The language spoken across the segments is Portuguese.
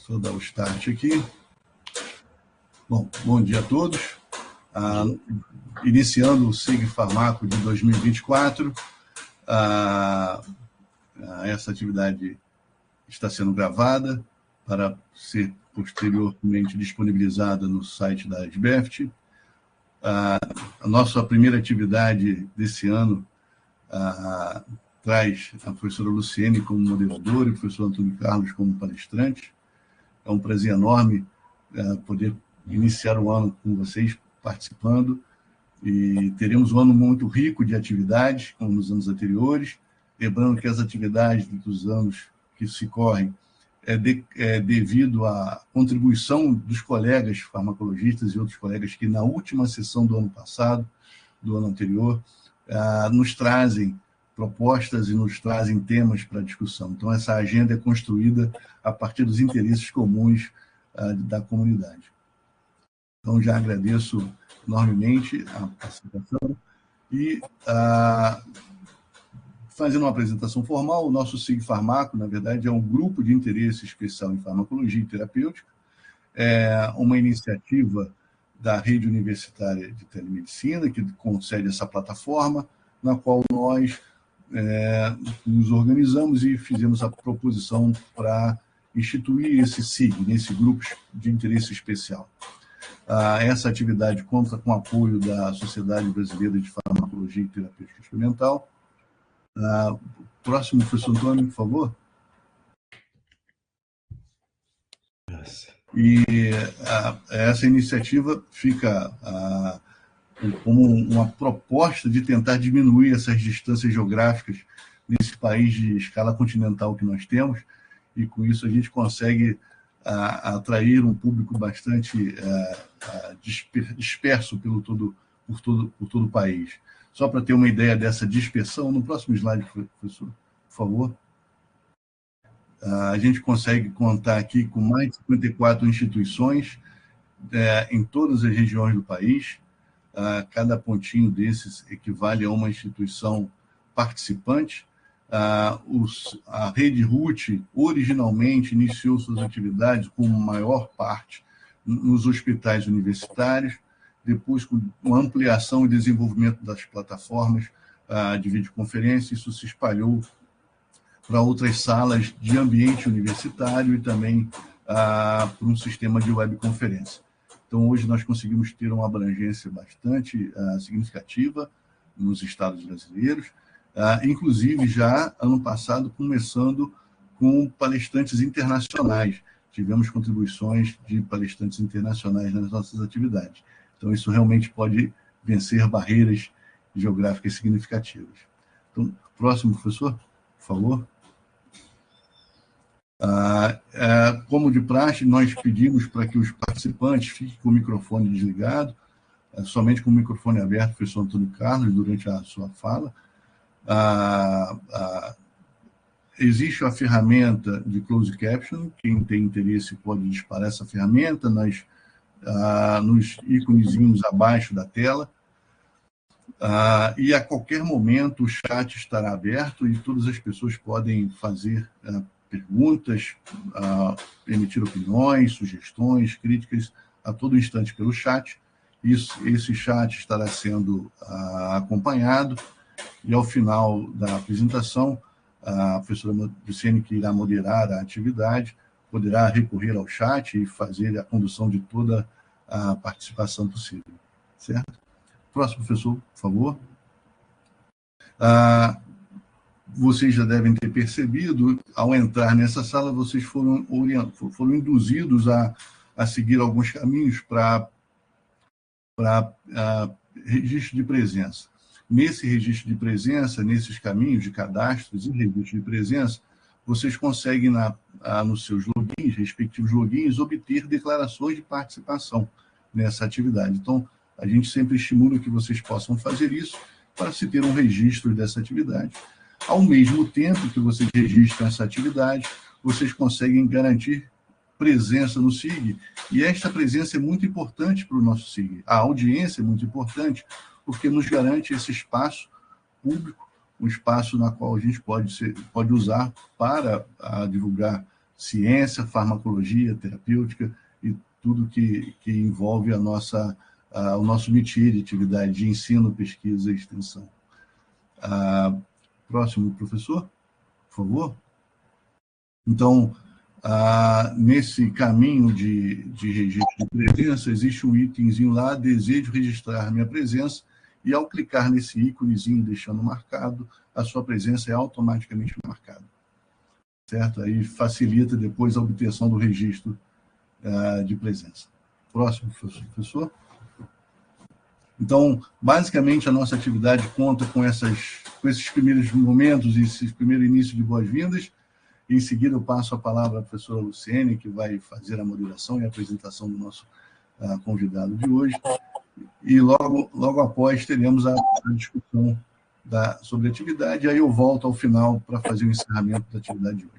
Só dar o start aqui. Bom dia a todos. Iniciando o SIG Farmaco de 2024. Essa atividade está sendo gravada para ser posteriormente disponibilizada no site da SBEFT. A nossa primeira atividade desse ano traz a professora Luciene como moderadora e o professor Antônio Carlos como palestrante. É um prazer enorme poder iniciar o ano com vocês participando, e teremos um ano muito rico de atividades, como nos anos anteriores, lembrando que as atividades dos anos que se correm é devido à contribuição dos colegas farmacologistas e outros colegas que, na última sessão do ano passado, do ano anterior, nos trazem propostas e nos trazem temas para discussão. Então, essa agenda é construída a partir dos interesses comuns da comunidade. Então, já agradeço enormemente a participação e, fazendo uma apresentação formal, o nosso SIG Farmaco, na verdade, é um grupo de interesse especial em farmacologia e terapêutica, é uma iniciativa da Rede Universitária de Telemedicina, que concede essa plataforma, na qual nós nos organizamos e fizemos a proposição para instituir esse SIG, nesse grupo de interesse especial. Essa atividade conta com o apoio da Sociedade Brasileira de Farmacologia e Terapêutica Experimental. Próximo, professor Antônio, por favor. E essa iniciativa fica como uma proposta de tentar diminuir essas distâncias geográficas nesse país de escala continental que nós temos, e com isso a gente consegue atrair um público bastante disperso por todo o país. Só para ter uma ideia dessa dispersão, no próximo slide, professor, por favor. A gente consegue contar aqui com mais de 54 instituições em todas as regiões do país. Cada pontinho desses equivale a uma instituição participante. A rede RUT originalmente iniciou suas atividades com maior parte nos hospitais universitários, depois com uma ampliação e desenvolvimento das plataformas de videoconferência, isso se espalhou para outras salas de ambiente universitário e também para um sistema de webconferência. Então, hoje nós conseguimos ter uma abrangência bastante significativa nos estados brasileiros, inclusive já ano passado começando com palestrantes internacionais. Tivemos contribuições de palestrantes internacionais nas nossas atividades. Então, isso realmente pode vencer barreiras geográficas significativas. Então, próximo, professor, por favor. Como de praxe, nós pedimos para que os participantes fiquem com o microfone desligado, somente com o microfone aberto, professor Antônio Carlos, durante a sua fala. Existe a ferramenta de closed caption, quem tem interesse pode disparar essa ferramenta nos íconezinhos abaixo da tela, e a qualquer momento o chat estará aberto e todas as pessoas podem fazer perguntas, emitir opiniões, sugestões, críticas a todo instante pelo chat. Esse chat estará sendo acompanhado, e ao final da apresentação, a professora Luciene, que irá moderar a atividade, poderá recorrer ao chat e fazer a condução de toda a participação possível. Certo? Próximo, professor, por favor. Vocês já devem ter percebido, ao entrar nessa sala, vocês foram induzidos a seguir alguns caminhos para registro de presença. Nesse registro de presença, nesses caminhos de cadastros e registro de presença, vocês conseguem, nos seus logins, respectivos logins, obter declarações de participação nessa atividade. Então, a gente sempre estimula que vocês possam fazer isso para se ter um registro dessa atividade. Ao mesmo tempo que vocês registram essa atividade, vocês conseguem garantir presença no SIG, e esta presença é muito importante para o nosso SIG. A audiência é muito importante, porque nos garante esse espaço público, um espaço na qual a gente pode usar para divulgar ciência, farmacologia, terapêutica e tudo que envolve o nosso métier de atividade de ensino, pesquisa e extensão. Próximo, professor, por favor. Então, nesse caminho de registro de presença, existe um itemzinho lá, desejo registrar minha presença, e ao clicar nesse íconezinho, deixando marcado, a sua presença é automaticamente marcada. Certo? Aí facilita depois a obtenção do registro de presença. Próximo, professor. Então, basicamente, a nossa atividade conta com esses primeiros momentos, esse primeiro início de boas-vindas. Em seguida, eu passo a palavra à professora Luciene, que vai fazer a moderação e a apresentação do nosso convidado de hoje. E logo após, teremos a discussão sobre a atividade, e aí eu volto ao final para fazer o encerramento da atividade de hoje.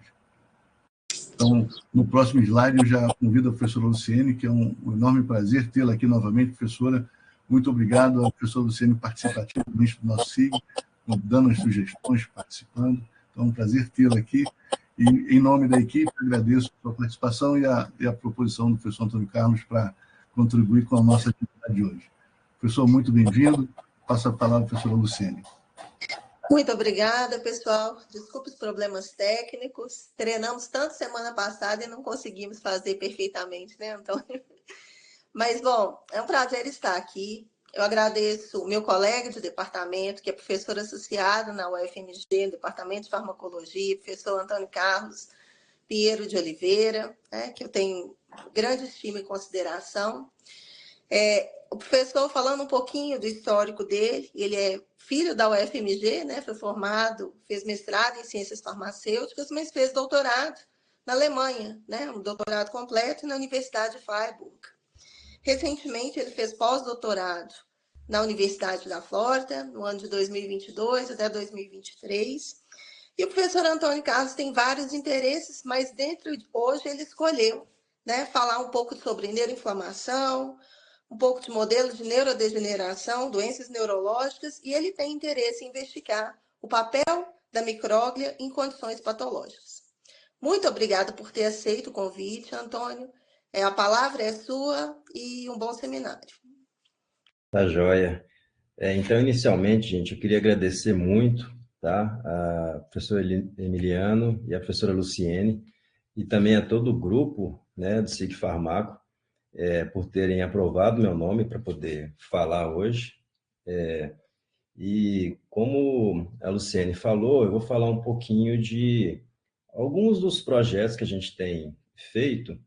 Então, no próximo slide, eu já convido a professora Luciene, que é um enorme prazer tê-la aqui novamente, professora. Muito obrigado à professora Luciene participativa do nosso SIG, dando as sugestões, participando. Então, é um prazer tê-la aqui. E, em nome da equipe, agradeço a sua participação e a proposição do professor Antônio Carlos para contribuir com a nossa atividade de hoje. Professor, muito bem-vindo. Passo a palavra à professora Luciene. Muito obrigada, pessoal. Desculpe os problemas técnicos. Treinamos tanto semana passada e não conseguimos fazer perfeitamente, né, Antônio? Mas, bom, é um prazer estar aqui. Eu agradeço o meu colega de departamento, que é professor associado na UFMG, no Departamento de Farmacologia, professor Antônio Carlos Pinheiro de Oliveira, né, que eu tenho grande estima e consideração. O professor, falando um pouquinho do histórico dele, ele é filho da UFMG, né, foi formado, fez mestrado em ciências farmacêuticas, mas fez doutorado na Alemanha, né, um doutorado completo na Universidade de Freiburg. Recentemente, ele fez pós-doutorado na Universidade da Flórida, no ano de 2022 até 2023. E o professor Antônio Carlos tem vários interesses, mas hoje ele escolheu, né, falar um pouco sobre neuroinflamação, um pouco de modelo de neurodegeneração, doenças neurológicas, e ele tem interesse em investigar o papel da micróglia em condições patológicas. Muito obrigada por ter aceito o convite, Antônio. A palavra é sua e um bom seminário. Tá joia. Então, inicialmente, gente, eu queria agradecer muito, tá, a professor Emiliano e a professora Luciene, e também a todo o grupo, né, do SIG Farmaco, por terem aprovado meu nome para poder falar hoje. E como a Luciene falou, eu vou falar um pouquinho de alguns dos projetos que a gente tem feito,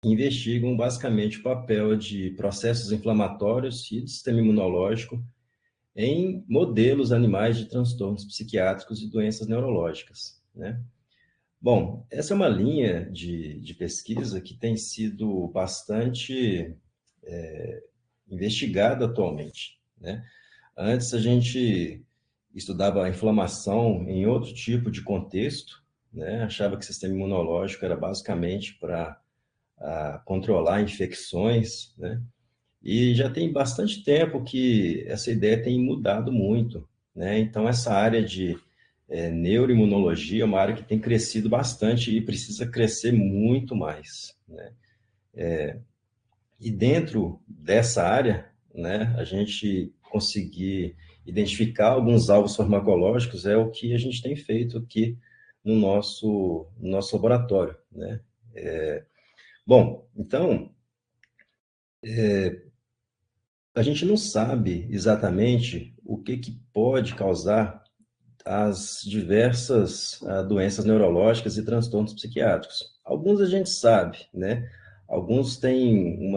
que investigam basicamente o papel de processos inflamatórios e do sistema imunológico em modelos animais de transtornos psiquiátricos e doenças neurológicas, né? Bom, essa é uma linha de pesquisa que tem sido bastante investigada atualmente, né? Antes a gente estudava a inflamação em outro tipo de contexto, né? Achava que o sistema imunológico era basicamente para controlar infecções, né? E já tem bastante tempo que essa ideia tem mudado muito, né? Então, essa área de neuroimunologia é uma área que tem crescido bastante e precisa crescer muito mais, né? E dentro dessa área, né, a gente conseguir identificar alguns alvos farmacológicos é o que a gente tem feito aqui no nosso laboratório, né? Bom, então, a gente não sabe exatamente o que pode causar as diversas doenças neurológicas e transtornos psiquiátricos. Alguns a gente sabe, né? Alguns têm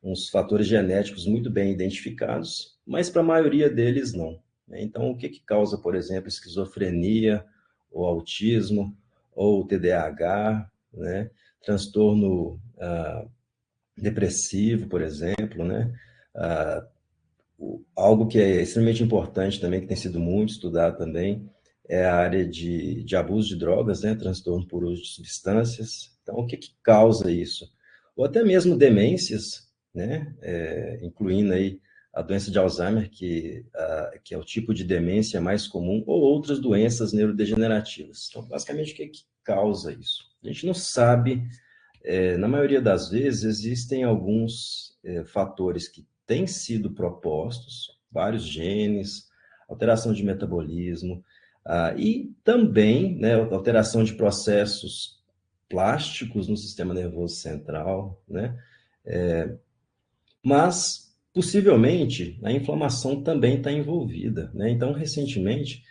uns fatores genéticos muito bem identificados, mas para a maioria deles não, né? Então, o que causa, por exemplo, esquizofrenia, ou autismo, ou TDAH, né? Transtorno depressivo, por exemplo, né? Algo que é extremamente importante também, que tem sido muito estudado também, é a área de abuso de drogas, né? Transtorno por uso de substâncias. Então, o que causa isso? Ou até mesmo demências, né? Incluindo aí a doença de Alzheimer, que é o tipo de demência mais comum, ou outras doenças neurodegenerativas. Então, basicamente, o que causa isso? A gente não sabe, na maioria das vezes, existem alguns fatores que têm sido propostos, vários genes, alteração de metabolismo, e também, né, alteração de processos plásticos no sistema nervoso central, né? Mas, possivelmente, a inflamação também está envolvida, né? Então, recentemente,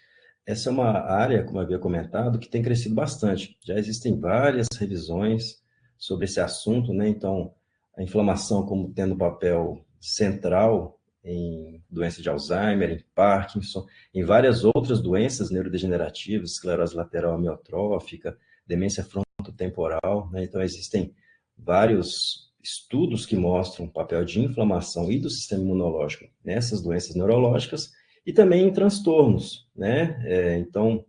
essa é uma área, como eu havia comentado, que tem crescido bastante. Já existem várias revisões sobre esse assunto, né? Então, a inflamação como tendo papel central em doença de Alzheimer, em Parkinson, em várias outras doenças neurodegenerativas, esclerose lateral amiotrófica, demência frontotemporal, né? Então, existem vários estudos que mostram o papel de inflamação e do sistema imunológico nessas doenças neurológicas e também em transtornos, né? Então,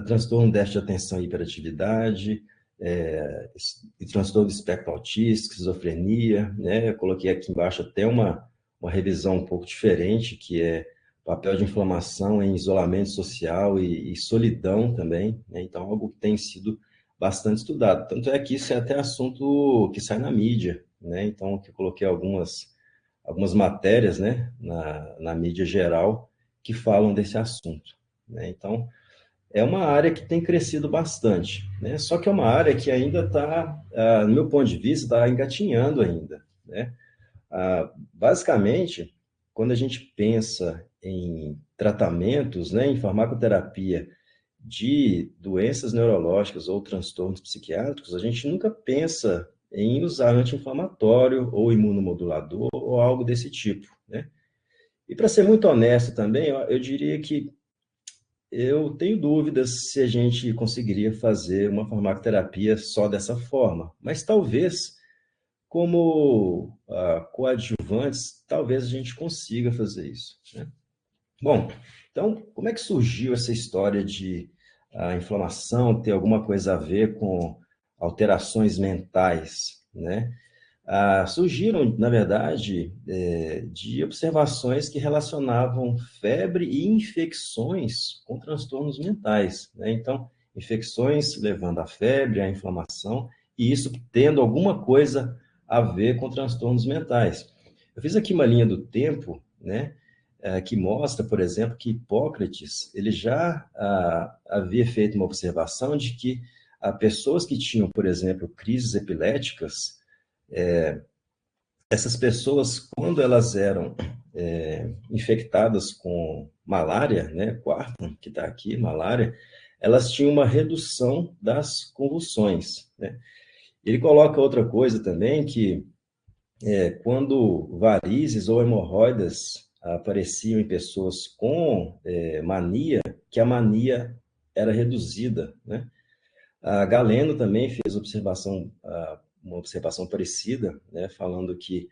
transtorno de déficit de atenção e hiperatividade, e transtorno do espectro autista, esquizofrenia, né? Eu coloquei aqui embaixo até uma revisão um pouco diferente, que é papel de inflamação em isolamento social e solidão também, né? Então, algo que tem sido bastante estudado. Tanto é que isso é até assunto que sai na mídia, né? Então, que eu coloquei algumas matérias, né, na mídia geral que falam desse assunto, né? Então, é uma área que tem crescido bastante, né? Só que é uma área que ainda está, no meu ponto de vista, está engatinhando ainda, né? Basicamente, quando a gente pensa em tratamentos, né, em farmacoterapia de doenças neurológicas ou transtornos psiquiátricos, a gente nunca pensa em usar anti-inflamatório ou imunomodulador ou algo desse tipo, né? E para ser muito honesto também, eu diria que eu tenho dúvidas se a gente conseguiria fazer uma farmacoterapia só dessa forma, mas talvez como coadjuvantes, talvez a gente consiga fazer isso, né? Bom, então, como é que surgiu essa história de a inflamação ter alguma coisa a ver com alterações mentais, né? Surgiram, na verdade, de observações que relacionavam febre e infecções com transtornos mentais, né? Então, infecções levando à febre, à inflamação, e isso tendo alguma coisa a ver com transtornos mentais. Eu fiz aqui uma linha do tempo, né? Que mostra, por exemplo, que Hipócrates ele já havia feito uma observação de que pessoas que tinham, por exemplo, crises epiléticas, essas pessoas, quando elas eram infectadas com malária, né, quarta, que está aqui, malária, elas tinham uma redução das convulsões, né? Ele coloca outra coisa também, que quando varizes ou hemorroidas apareciam em pessoas com mania, que a mania era reduzida, né? Galeno também fez uma observação parecida, né? Falando que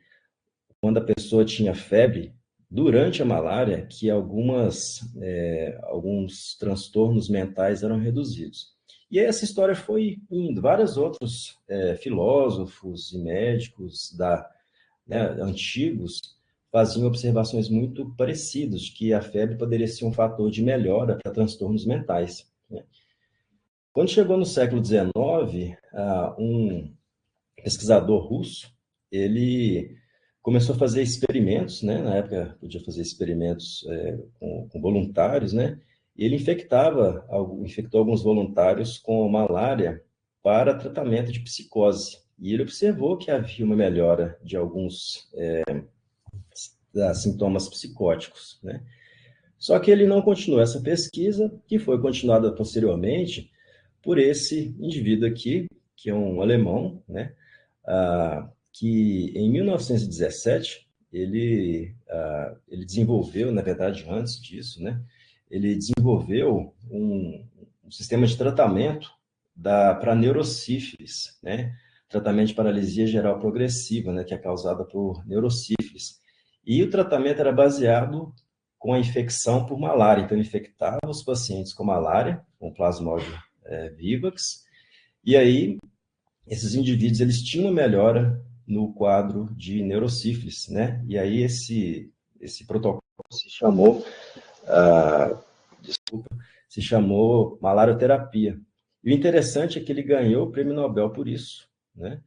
quando a pessoa tinha febre, durante a malária, que alguns transtornos mentais eram reduzidos. E aí essa história foi indo. Vários outros filósofos e médicos antigos faziam observações muito parecidas, de que a febre poderia ser um fator de melhora para transtornos mentais, né? Quando chegou no século XIX, um pesquisador russo, ele começou a fazer experimentos, né? Na época podia fazer experimentos com voluntários, né? E ele infectou alguns voluntários com malária para tratamento de psicose. E ele observou que havia uma melhora de alguns sintomas psicóticos, né? Só que ele não continuou essa pesquisa, que foi continuada posteriormente por esse indivíduo aqui, que é um alemão, né? Que em 1917 ele desenvolveu, na verdade, antes disso, né? Ele desenvolveu um sistema de tratamento para neurosífilis, né? Tratamento de paralisia geral progressiva, né? Que é causada por neurosífilis. E o tratamento era baseado com a infecção por malária. Então, ele infectava os pacientes com malária, com Plasmodium vivax, e aí esses indivíduos eles tinham uma melhora no quadro de neurosífilis, né? E aí esse protocolo se chamou, se chamou malarioterapia. E o interessante é que ele ganhou o prêmio Nobel por isso, né?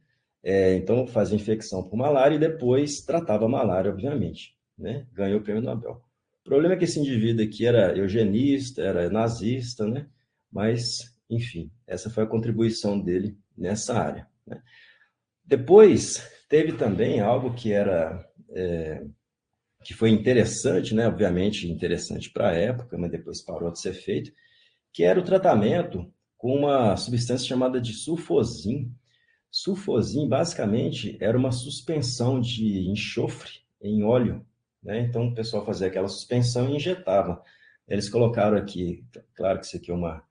Então, fazia infecção por malária e depois tratava a malária, obviamente, né? Ganhou o prêmio Nobel. O problema é que esse indivíduo aqui era eugenista, era nazista, né? Mas, enfim, essa foi a contribuição dele nessa área, né? Depois, teve também algo que era... que foi interessante, né? Obviamente interessante para a época, mas depois parou de ser feito, que era o tratamento com uma substância chamada de sulfosin. Sulfosin, basicamente, era uma suspensão de enxofre em óleo, né? Então, o pessoal fazia aquela suspensão e injetava. Eles colocaram aqui, claro que isso aqui é uma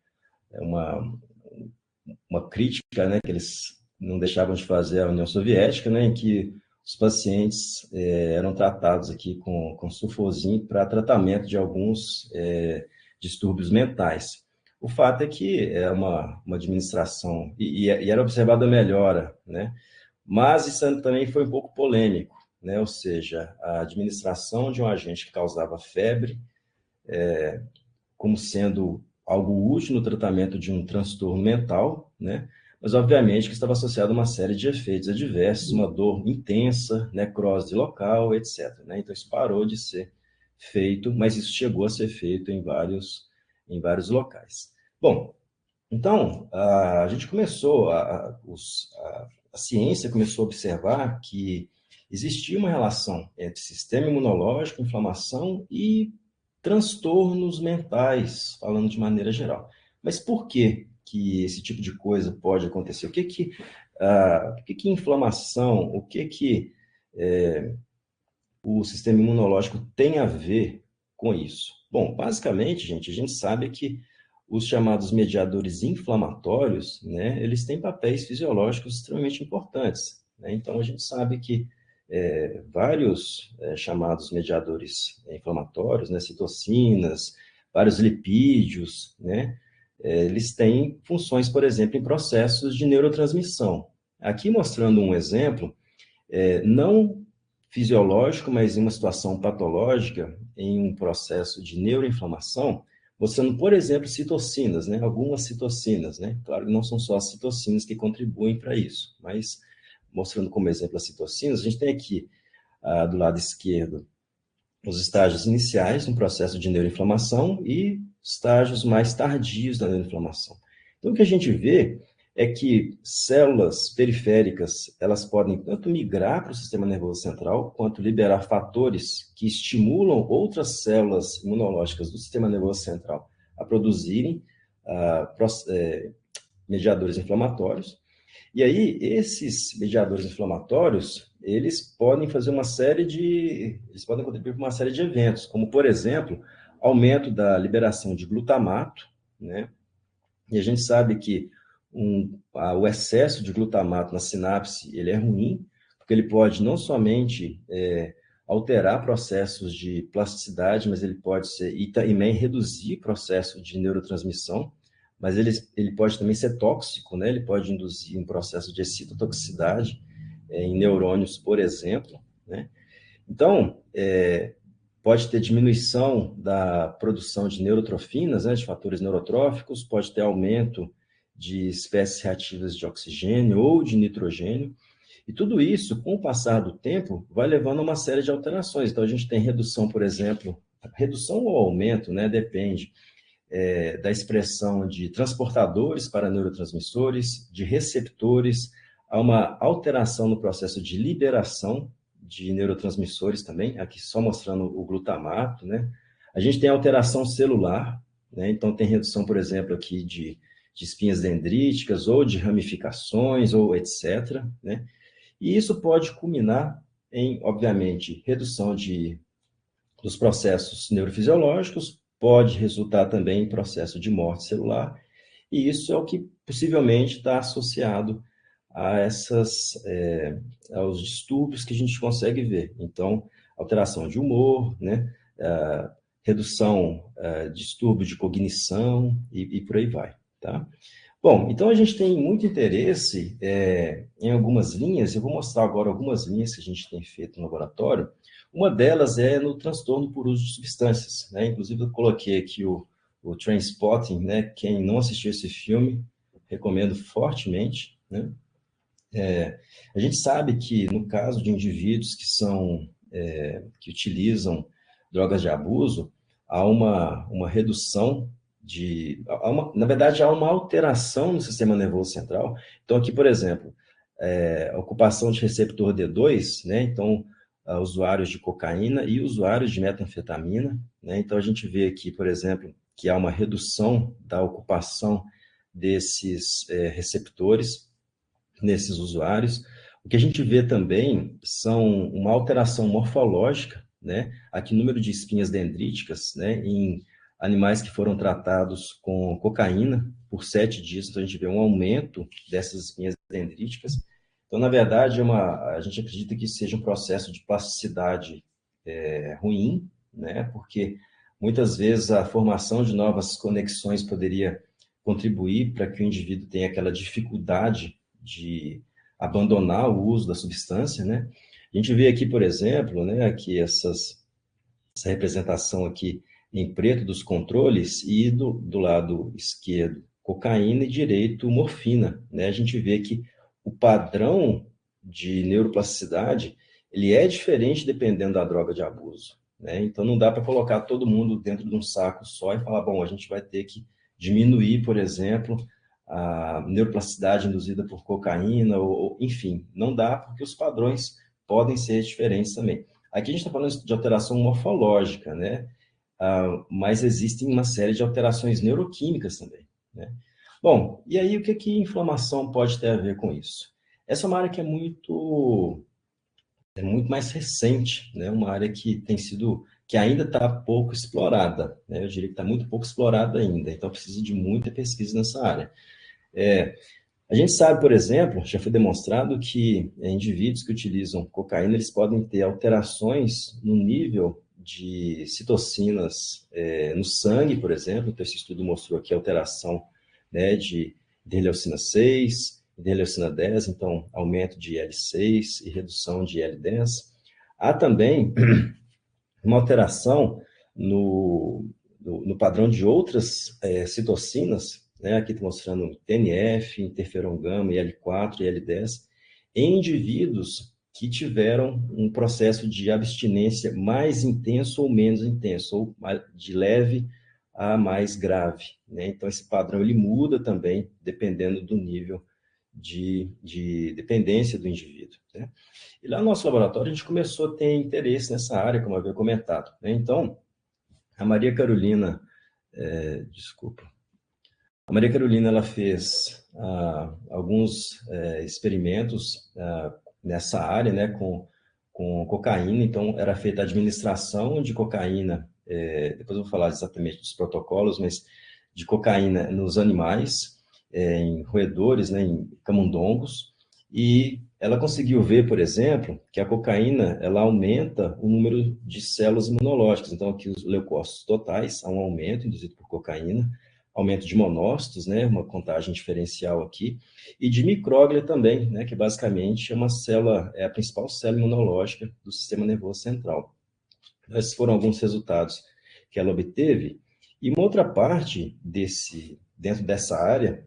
crítica, né, que eles não deixavam de fazer à União Soviética, né, em que os pacientes eram tratados aqui com sulfosin para tratamento de alguns distúrbios mentais. O fato é que é uma administração, e era observada a melhora, né? Mas isso também foi um pouco polêmico, né? Ou seja, a administração de um agente que causava febre, como sendo algo útil no tratamento de um transtorno mental, né? Mas, obviamente, que estava associado a uma série de efeitos adversos, uma dor intensa, necrose local, etc., né? Então, isso parou de ser feito, mas isso chegou a ser feito em vários locais. Bom, então, a gente começou, a ciência começou a observar que existia uma relação entre sistema imunológico, inflamação e transtornos mentais, falando de maneira geral. Mas por que esse tipo de coisa pode acontecer? O que inflamação, o sistema imunológico tem a ver com isso? Bom, basicamente, gente, a gente sabe que os chamados mediadores inflamatórios, né, eles têm papéis fisiológicos extremamente importantes, né? Então, a gente sabe que vários chamados mediadores inflamatórios, né, citocinas, vários lipídios, né, eles têm funções, por exemplo, em processos de neurotransmissão. Aqui mostrando um exemplo, não fisiológico, mas em uma situação patológica, em um processo de neuroinflamação, mostrando, por exemplo, citocinas, né, algumas citocinas, né, claro que não são só as citocinas que contribuem para isso, mas mostrando como exemplo as citocinas, a gente tem aqui, do lado esquerdo, os estágios iniciais no processo de neuroinflamação e estágios mais tardios da neuroinflamação. Então, o que a gente vê é que células periféricas, elas podem tanto migrar para o sistema nervoso central, quanto liberar fatores que estimulam outras células imunológicas do sistema nervoso central a produzirem mediadores inflamatórios. E aí, esses mediadores inflamatórios, eles podem contribuir para uma série de eventos, como, por exemplo, aumento da liberação de glutamato, né? E a gente sabe que o excesso de glutamato na sinapse, ele é ruim, porque ele pode não somente alterar processos de plasticidade, mas ele pode e também reduzir processo de neurotransmissão, mas ele pode também ser tóxico, né? Ele pode induzir um processo de excitotoxicidade em neurônios, por exemplo, né? Então, pode ter diminuição da produção de neurotrofinas, né, de fatores neurotróficos, pode ter aumento de espécies reativas de oxigênio ou de nitrogênio, e tudo isso, com o passar do tempo, vai levando a uma série de alterações. Então, a gente tem redução, por exemplo, redução ou aumento, né, depende da expressão de transportadores para neurotransmissores, de receptores, há uma alteração no processo de liberação de neurotransmissores também, aqui só mostrando o glutamato, né? A gente tem alteração celular, né? Então tem redução, por exemplo, aqui de espinhas dendríticas ou de ramificações ou etc., né? E isso pode culminar em, obviamente, redução dos processos neurofisiológicos, pode resultar também em processo de morte celular, e isso é o que possivelmente está associado a aos distúrbios que a gente consegue ver. Então, alteração de humor, né? Redução, distúrbio de cognição e por aí vai, tá? Bom, então a gente tem muito interesse em algumas linhas, eu vou mostrar agora algumas linhas que a gente tem feito no laboratório. Uma delas é no transtorno por uso de substâncias, né? Inclusive eu coloquei aqui o Trainspotting, né? Quem não assistiu esse filme, recomendo fortemente, né? A gente sabe que no caso de indivíduos que utilizam drogas de abuso, há uma redução na verdade, há uma alteração no sistema nervoso central. Então, aqui, por exemplo, a ocupação de receptor D2, né? Então, usuários de cocaína e usuários de metanfetamina, né? Então, a gente vê aqui, por exemplo, que há uma redução da ocupação desses receptores nesses usuários. O que a gente vê também são uma alteração morfológica, né? Aqui, número de espinhas dendríticas, né? Em animais que foram tratados com cocaína por 7 dias, então a gente vê um aumento dessas espinhas dendríticas. Então, na verdade, a gente acredita que seja um processo de plasticidade ruim, né? Porque muitas vezes a formação de novas conexões poderia contribuir para que o indivíduo tenha aquela dificuldade de abandonar o uso da substância, né? A gente vê aqui, por exemplo, né, aqui essa representação aqui em preto dos controles e do lado esquerdo cocaína e direito morfina, né? A gente vê que o padrão de neuroplasticidade ele é diferente dependendo da droga de abuso, né? Então não dá para colocar todo mundo dentro de um saco só e falar, bom, a gente vai ter que diminuir, por exemplo, a neuroplasticidade induzida por cocaína, enfim, não dá porque os padrões podem ser diferentes também. Aqui a gente está falando de alteração morfológica, né? Mas existem uma série de alterações neuroquímicas também, né? Bom, e aí o que inflamação pode ter a ver com isso? Essa é uma área que é muito mais recente, né? Uma área que ainda está pouco explorada, né? Eu diria que está muito pouco explorada ainda, então precisa de muita pesquisa nessa área. A gente sabe, por exemplo, já foi demonstrado que indivíduos que utilizam cocaína, eles podem ter alterações no nível de citocinas no sangue, por exemplo. Então, esse estudo mostrou aqui a alteração, né, de interleucina 6, interleucina 10, então aumento de IL-6 e redução de IL-10. Há também uma alteração no padrão de outras citocinas, né? Aqui está mostrando TNF, interferon gama, IL-4, IL-10, em indivíduos que tiveram um processo de abstinência mais intenso ou menos intenso, ou de leve a mais grave, né? Então, esse padrão ele muda também, dependendo do nível de dependência do indivíduo, né? E lá no nosso laboratório, a gente começou a ter interesse nessa área, como eu havia comentado, né? Então, a Maria Carolina, a Maria Carolina, ela fez alguns experimentos nessa área, né, com cocaína. Então, era feita a administração de cocaína, depois eu vou falar exatamente dos protocolos, mas de cocaína nos animais, em roedores, né, em camundongos, e ela conseguiu ver, por exemplo, que a cocaína ela aumenta o número de células imunológicas. Então, aqui os leucócitos totais, há um aumento induzido por cocaína, aumento de monócitos, né, uma contagem diferencial aqui, e de micróglia também, né, que basicamente é a principal célula imunológica do sistema nervoso central. Esses foram alguns resultados que ela obteve, e uma outra parte dentro dessa área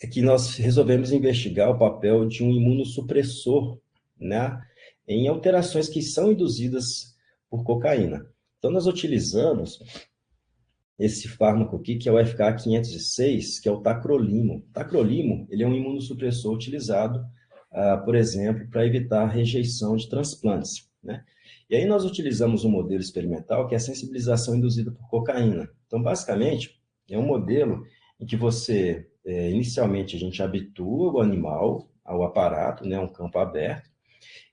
é que nós resolvemos investigar o papel de um imunossupressor, né, em alterações que são induzidas por cocaína. Então, nós utilizamos esse fármaco aqui, que é o FK506, que é o tacrolimo. O tacrolimo, ele é um imunossupressor utilizado, por exemplo, para evitar a rejeição de transplantes, né? E aí nós utilizamos um modelo experimental que é a sensibilização induzida por cocaína. Então, basicamente, é um modelo em que inicialmente, a gente habitua o animal ao aparato, né, um campo aberto,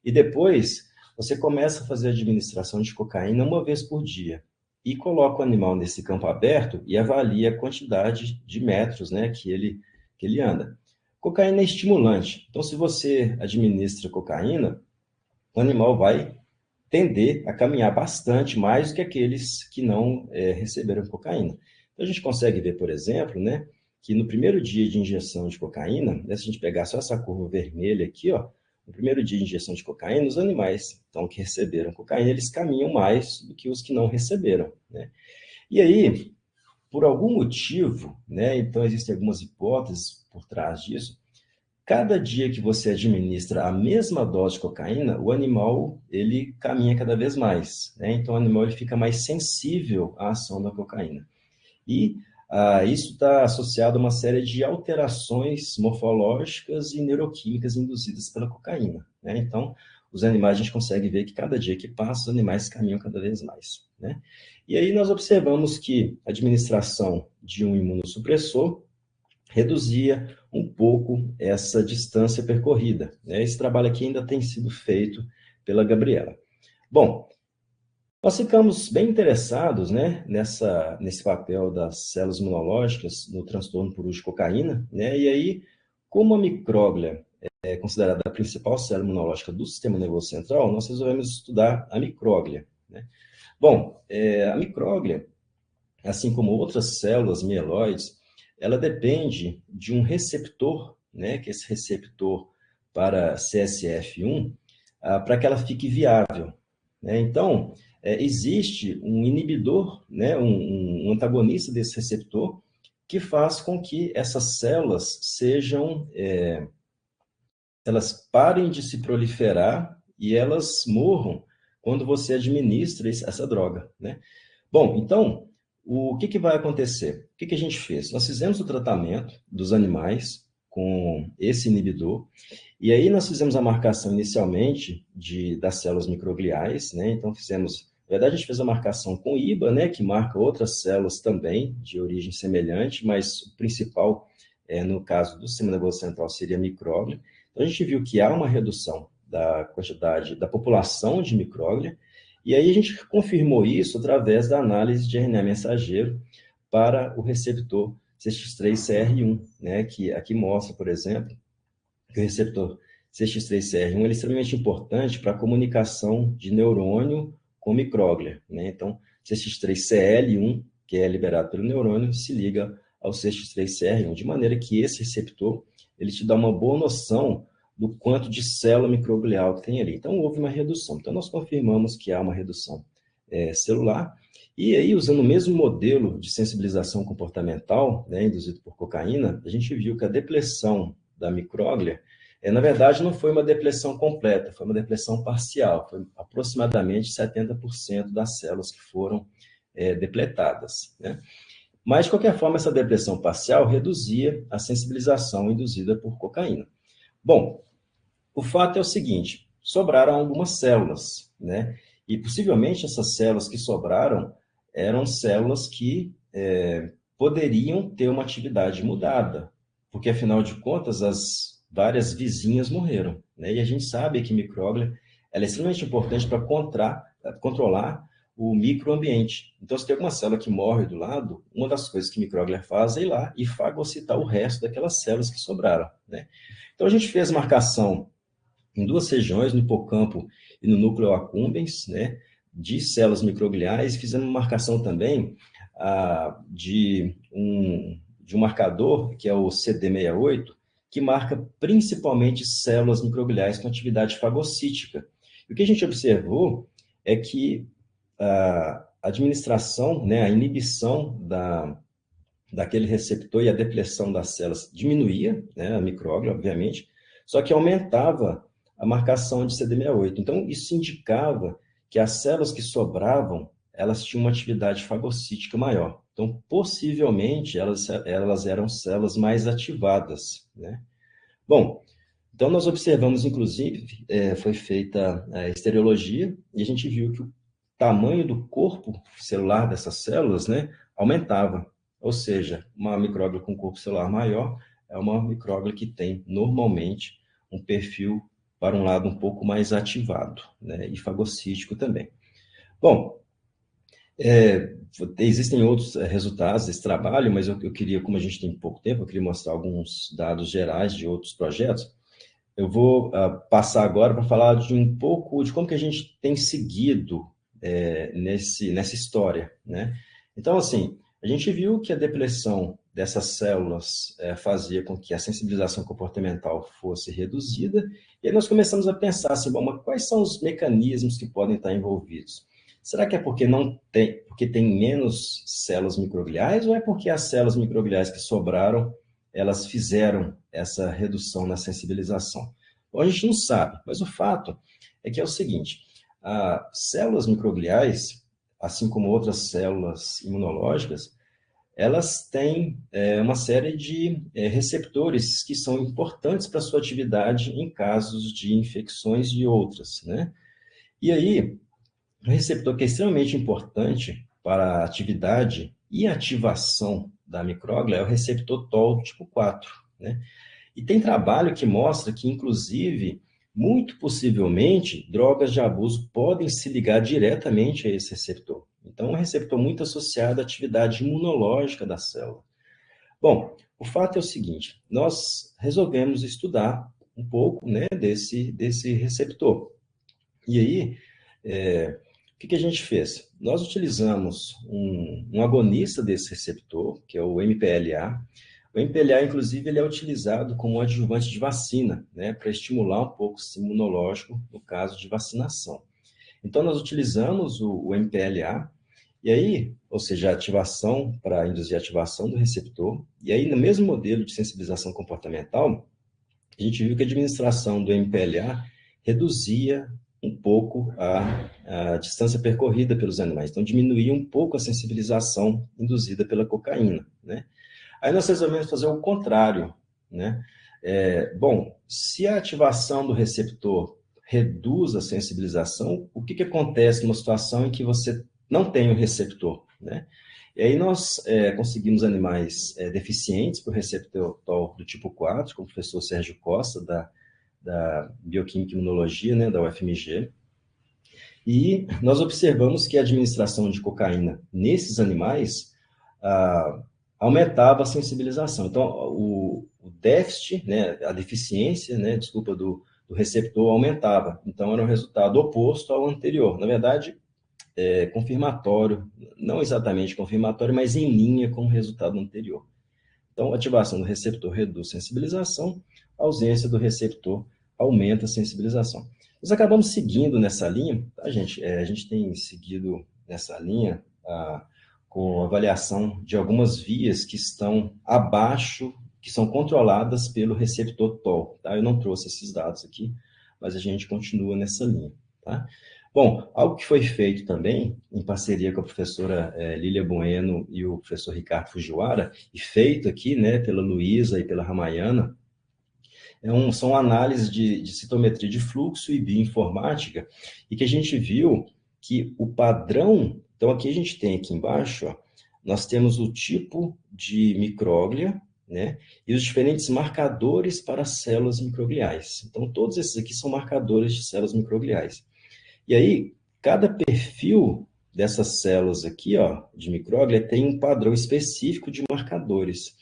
e depois você começa a fazer a administração de cocaína uma vez por dia e coloca o animal nesse campo aberto e avalia a quantidade de metros, né, que ele anda. Cocaína é estimulante, então se você administra cocaína, o animal vai tender a caminhar bastante mais do que aqueles que não receberam cocaína. Então a gente consegue ver, por exemplo, né, que no primeiro dia de injeção de cocaína, né, se a gente pegar só essa curva vermelha aqui, ó, no primeiro dia de injeção de cocaína, os animais então, que receberam cocaína, eles caminham mais do que os que não receberam, né? E aí, por algum motivo, né, então existem algumas hipóteses por trás disso, cada dia que você administra a mesma dose de cocaína, o animal ele caminha cada vez mais, né? Então o animal ele fica mais sensível à ação da cocaína. E isso está associado a uma série de alterações morfológicas e neuroquímicas induzidas pela cocaína, né? Então, os animais, a gente consegue ver que cada dia que passa, os animais caminham cada vez mais, né? E aí nós observamos que a administração de um imunossupressor reduzia um pouco essa distância percorrida, né? Esse trabalho aqui ainda tem sido feito pela Gabriela. Bom, nós ficamos bem interessados, né, nesse papel das células imunológicas no transtorno por uso de cocaína, né? E aí, como a micróglia é considerada a principal célula imunológica do sistema nervoso central, nós resolvemos estudar a micróglia, né? Bom, a micróglia, assim como outras células mieloides, ela depende de um receptor, né, que é esse receptor para CSF1, para que ela fique viável, né? Então, existe um inibidor, né, um antagonista desse receptor, que faz com que essas células elas parem de se proliferar e elas morram quando você administra essa droga, né? Bom, então, o que vai acontecer? O que a gente fez? Nós fizemos o tratamento dos animais com esse inibidor, e aí nós fizemos a marcação inicialmente das células microgliais, né? Então fizemos, na verdade a gente fez a marcação com IBA, né, que marca outras células também de origem semelhante, mas o principal, no caso do sistema nervoso central, seria a micróglia. Então a gente viu que há uma redução da quantidade da população de micróglia, e aí a gente confirmou isso através da análise de RNA mensageiro para o receptor CX3CR1, né, que aqui mostra, por exemplo, que o receptor CX3CR1 ele é extremamente importante para a comunicação de neurônio com micróglia, né? Então, CX3CL1, que é liberado pelo neurônio, se liga ao CX3CR1, de maneira que esse receptor ele te dá uma boa noção do quanto de célula microglial que tem ali. Então, houve uma redução. Então, nós confirmamos que há uma redução celular. E aí, usando o mesmo modelo de sensibilização comportamental, né, induzido por cocaína, a gente viu que a depressão da micróglia, na verdade, não foi uma depressão completa, foi uma depressão parcial. Foi aproximadamente 70% das células que foram depletadas, né? Mas, de qualquer forma, essa depressão parcial reduzia a sensibilização induzida por cocaína. Bom, o fato é o seguinte, sobraram algumas células, né? E possivelmente essas células que sobraram eram células que poderiam ter uma atividade mudada, porque afinal de contas as várias vizinhas morreram, né? E a gente sabe que micróglia ela é extremamente importante para controlar o microambiente. Então, se tem alguma célula que morre do lado, uma das coisas que micróglia faz é ir lá e fagocitar o resto daquelas células que sobraram, né? Então, a gente fez marcação em duas regiões, no hipocampo e no núcleo accumbens, né, de células microgliais. Fizemos marcação também de um marcador, que é o CD68, que marca principalmente células microgliais com atividade fagocítica. E o que a gente observou é que a administração, né, a inibição daquele receptor e a depressão das células diminuía, né, a micróglia, obviamente, só que aumentava a marcação de CD68. Então, isso indicava que as células que sobravam, elas tinham uma atividade fagocítica maior. Então, possivelmente, elas eram células mais ativadas, né? Bom, então nós observamos, inclusive, foi feita a estereologia, e a gente viu que o tamanho do corpo celular dessas células, né, aumentava. Ou seja, uma micróglia com corpo celular maior é uma micróglia que tem, normalmente, um perfil para um lado um pouco mais ativado, né, e fagocítico também. Bom, existem outros resultados desse trabalho, mas eu queria, como a gente tem pouco tempo, eu queria mostrar alguns dados gerais de outros projetos. Eu vou passar agora para falar de um pouco de como que a gente tem seguido nessa história, né? Então, assim, a gente viu que a depressão dessas células fazia com que a sensibilização comportamental fosse reduzida, e aí nós começamos a pensar assim, bom, mas quais são os mecanismos que podem estar envolvidos? Será que é porque tem menos células microgliais, ou é porque as células microgliais que sobraram, elas fizeram essa redução na sensibilização? Bom, a gente não sabe, mas o fato é que é o seguinte, as células microgliais, assim como outras células imunológicas, elas têm uma série de receptores que são importantes para a sua atividade em casos de infecções de outras, né? E aí, um receptor que é extremamente importante para a atividade e ativação da micróglia é o receptor TOL tipo 4, né? E tem trabalho que mostra que, inclusive, muito possivelmente, drogas de abuso podem se ligar diretamente a esse receptor. Então, é um receptor muito associado à atividade imunológica da célula. Bom, o fato é o seguinte, nós resolvemos estudar um pouco, né, desse receptor. E aí, o que a gente fez? Nós utilizamos um agonista desse receptor, que é o MPLA. O MPLA, inclusive, ele é utilizado como adjuvante de vacina, né, para estimular um pouco o sistema imunológico no caso de vacinação. Então, nós utilizamos o MPLA, e aí, ou seja, a ativação para induzir a ativação do receptor, e aí, no mesmo modelo de sensibilização comportamental, a gente viu que a administração do MPLA reduzia um pouco a distância percorrida pelos animais, então diminuía um pouco a sensibilização induzida pela cocaína, né? Aí nós resolvemos fazer o contrário, né? Bom, se a ativação do receptor reduz a sensibilização, o que acontece numa situação em que você não tem o receptor, né? E aí nós conseguimos animais deficientes para o receptor TOL do tipo 4, com o professor Sérgio Costa, da Bioquímica e Imunologia, né, da UFMG, e nós observamos que a administração de cocaína nesses animais aumentava a sensibilização. Então, o déficit, né, a deficiência, né, desculpa, do receptor aumentava. Então, era um resultado oposto ao anterior. Na verdade, confirmatório, não exatamente confirmatório, mas em linha com o resultado anterior. Então, a ativação do receptor reduz a sensibilização, a ausência do receptor aumenta a sensibilização. Nós acabamos seguindo nessa linha, tá, gente? A gente tem seguido nessa linha com avaliação de algumas vias que estão abaixo, que são controladas pelo receptor TOL, tá? Eu não trouxe esses dados aqui, mas a gente continua nessa linha, tá? Bom, algo que foi feito também, em parceria com a professora Lília Bueno e o professor Ricardo Fujiwara, e feito aqui, né, pela Luísa e pela Ramayana, são análises de citometria de fluxo e bioinformática, e que a gente viu que o padrão, então aqui a gente tem aqui embaixo, ó, nós temos o tipo de micróglia, né, e os diferentes marcadores para células microgliais. Então, todos esses aqui são marcadores de células microgliais. E aí, cada perfil dessas células aqui, ó, de micróglia, tem um padrão específico de marcadores.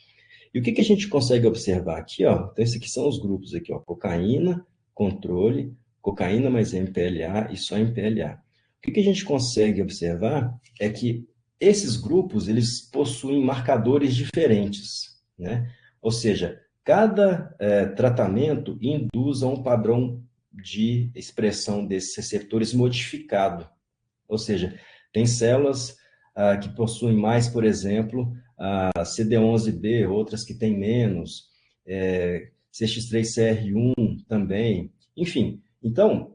E o que a gente consegue observar aqui, ó? Então, esses aqui são os grupos aqui, ó, cocaína, controle, cocaína mais MPLA e só MPLA. O que a gente consegue observar é que esses grupos, eles possuem marcadores diferentes, né? Ou seja, cada tratamento induz a um padrão de expressão desses receptores modificado. Ou seja, tem células que possuem mais, por exemplo, a CD11B, outras que têm menos, CX3CR1 também, enfim. Então,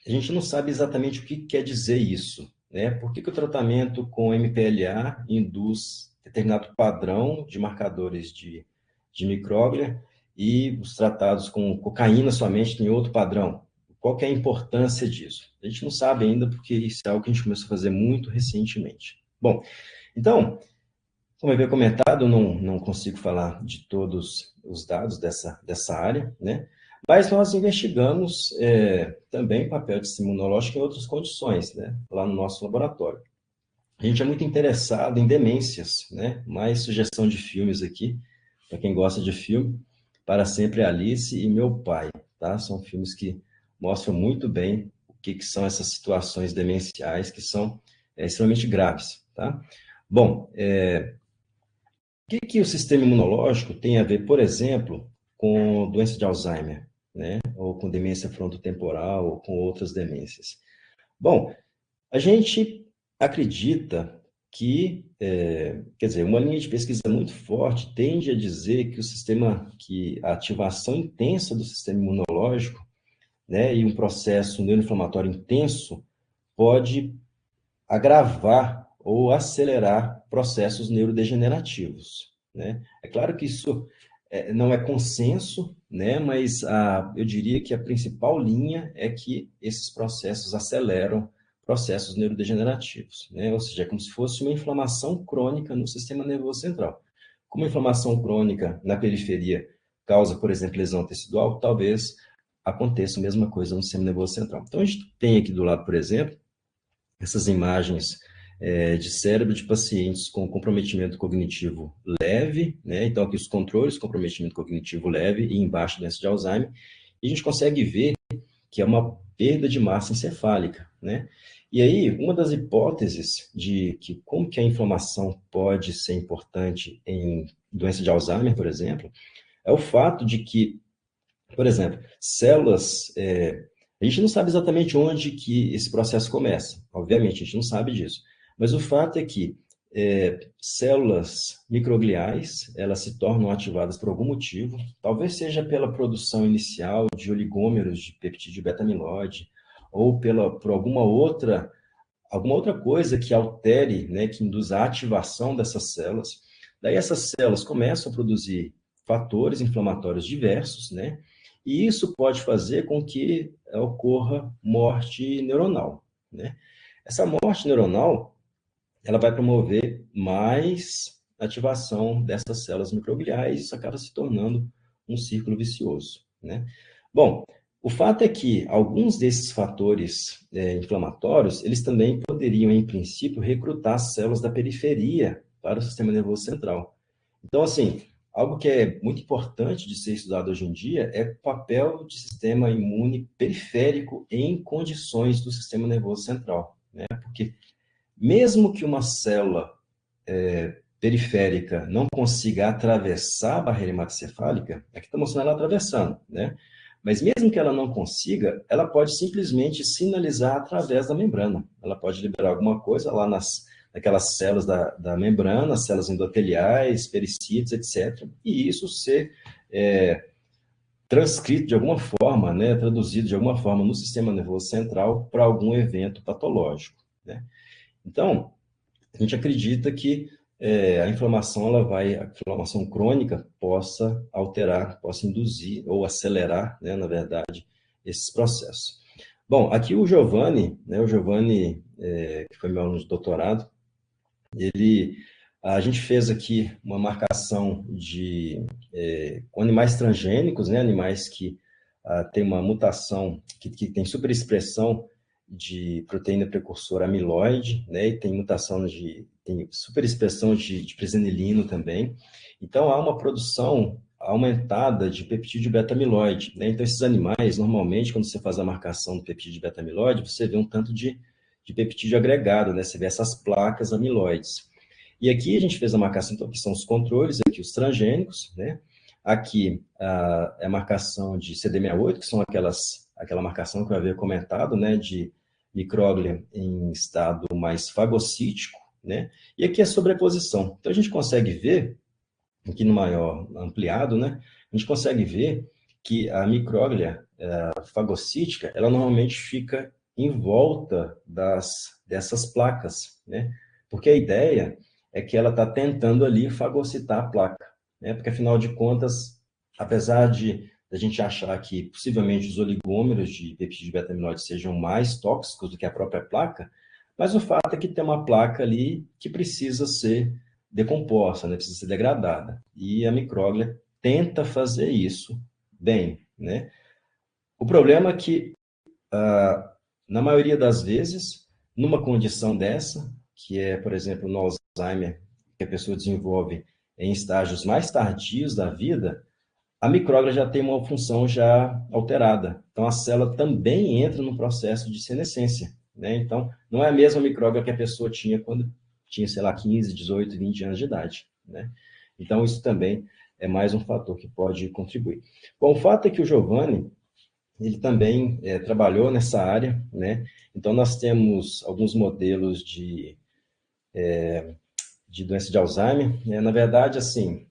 a gente não sabe exatamente o que quer dizer isso, né? Por que o tratamento com MPLA induz determinado padrão de marcadores de micróglia e os tratados com cocaína somente tem outro padrão? Qual que é a importância disso? A gente não sabe ainda, porque isso é algo que a gente começou a fazer muito recentemente. Bom, então, como eu havia comentado, eu não consigo falar de todos os dados dessa área, né? Mas nós investigamos também o papel de sistema imunológico em outras condições, né? Lá no nosso laboratório. A gente é muito interessado em demências, né? Mais sugestão de filmes aqui, para quem gosta de filme, Para Sempre Alice e Meu Pai, tá? São filmes que mostram muito bem o que são essas situações demenciais que são extremamente graves, tá? Bom, que o sistema imunológico tem a ver, por exemplo, com doença de Alzheimer, né? Ou com demência frontotemporal, ou com outras demências? Bom, a gente acredita que, quer dizer, uma linha de pesquisa muito forte tende a dizer que a ativação intensa do sistema imunológico, né, e um processo neuroinflamatório intenso pode agravar ou acelerar processos neurodegenerativos, né? É claro que isso não é consenso, né, mas eu diria que a principal linha é que esses processos aceleram processos neurodegenerativos, né? Ou seja, é como se fosse uma inflamação crônica no sistema nervoso central. Como a inflamação crônica na periferia causa, por exemplo, lesão tecidual, talvez aconteça a mesma coisa no sistema nervoso central. Então, a gente tem aqui do lado, por exemplo, essas imagens de cérebro de pacientes com comprometimento cognitivo leve, né? Então, aqui os controles, comprometimento cognitivo leve e embaixo doença de Alzheimer, e a gente consegue ver que é uma perda de massa encefálica, né? E aí, uma das hipóteses de que como que a inflamação pode ser importante em doença de Alzheimer, por exemplo, é o fato de que, por exemplo, células, a gente não sabe exatamente onde que esse processo começa, obviamente, a gente não sabe disso, mas o fato é que células microgliais, elas se tornam ativadas por algum motivo, talvez seja pela produção inicial de oligômeros de peptídeo beta-amiloide, ou por alguma outra coisa que altere, né, que induza a ativação dessas células. Daí essas células começam a produzir fatores inflamatórios diversos, né, e isso pode fazer com que ocorra morte neuronal, né. Essa morte neuronal, ela vai promover mais ativação dessas células microgliais, e isso acaba se tornando um círculo vicioso, né? Bom, o fato é que alguns desses fatores inflamatórios, eles também poderiam, em princípio, recrutar células da periferia para o sistema nervoso central. Então, assim, algo que é muito importante de ser estudado hoje em dia é o papel do sistema imune periférico em condições do sistema nervoso central, né? Porque mesmo que uma célula periférica não consiga atravessar a barreira hematocefálica, aqui está mostrando ela atravessando, né? Mas mesmo que ela não consiga, ela pode simplesmente sinalizar através da membrana. Ela pode liberar alguma coisa lá naquelas células da membrana, células endoteliais, pericílios, etc. E isso ser transcrito de alguma forma, né, traduzido de alguma forma no sistema nervoso central para algum evento patológico, né? Então, a gente acredita que a inflamação crônica possa alterar, possa induzir ou acelerar, né, na verdade, esses processos. Bom, aqui o Giovanni, né, que foi meu aluno de doutorado, a gente fez aqui uma marcação com animais transgênicos, né, animais que têm uma mutação, que tem superexpressão de proteína precursora amiloide, né, e tem superexpressão de presenilino também. Então, há uma produção aumentada de peptídeo beta-amiloide, né? Então, esses animais, normalmente, quando você faz a marcação do peptídeo beta-amiloide, você vê um tanto de peptídeo agregado, né? Você vê essas placas amiloides. E aqui a gente fez a marcação, então, que são os controles, aqui os transgênicos, né? Aqui é a marcação de CD68, que são aquela marcação que eu havia comentado, né? De micróglia em estado mais fagocítico, né? E aqui é sobreposição. Então, a gente consegue ver, aqui no maior ampliado, né? A gente consegue ver que a micróglia fagocítica, ela normalmente fica em volta dessas placas, né? Porque a ideia é que ela está tentando ali fagocitar a placa, né? Porque, afinal de contas, apesar de a gente achar que possivelmente os oligômeros de peptídeo beta-amiloide sejam mais tóxicos do que a própria placa, mas o fato é que tem uma placa ali que precisa ser decomposta, né? Precisa ser degradada. E a micróglia tenta fazer isso bem, né? O problema é que, na maioria das vezes, numa condição dessa, que é, por exemplo, no Alzheimer, que a pessoa desenvolve em estágios mais tardios da vida, a micróglia já tem uma função já alterada. Então, a célula também entra no processo de senescência, né? Então, não é a mesma micróglia que a pessoa tinha quando tinha, sei lá, 15, 18, 20 anos de idade, né? Então, isso também é mais um fator que pode contribuir. Bom, o fato é que o Giovanni, ele também trabalhou nessa área, né? Então, nós temos alguns modelos de doença de Alzheimer. Na verdade, assim,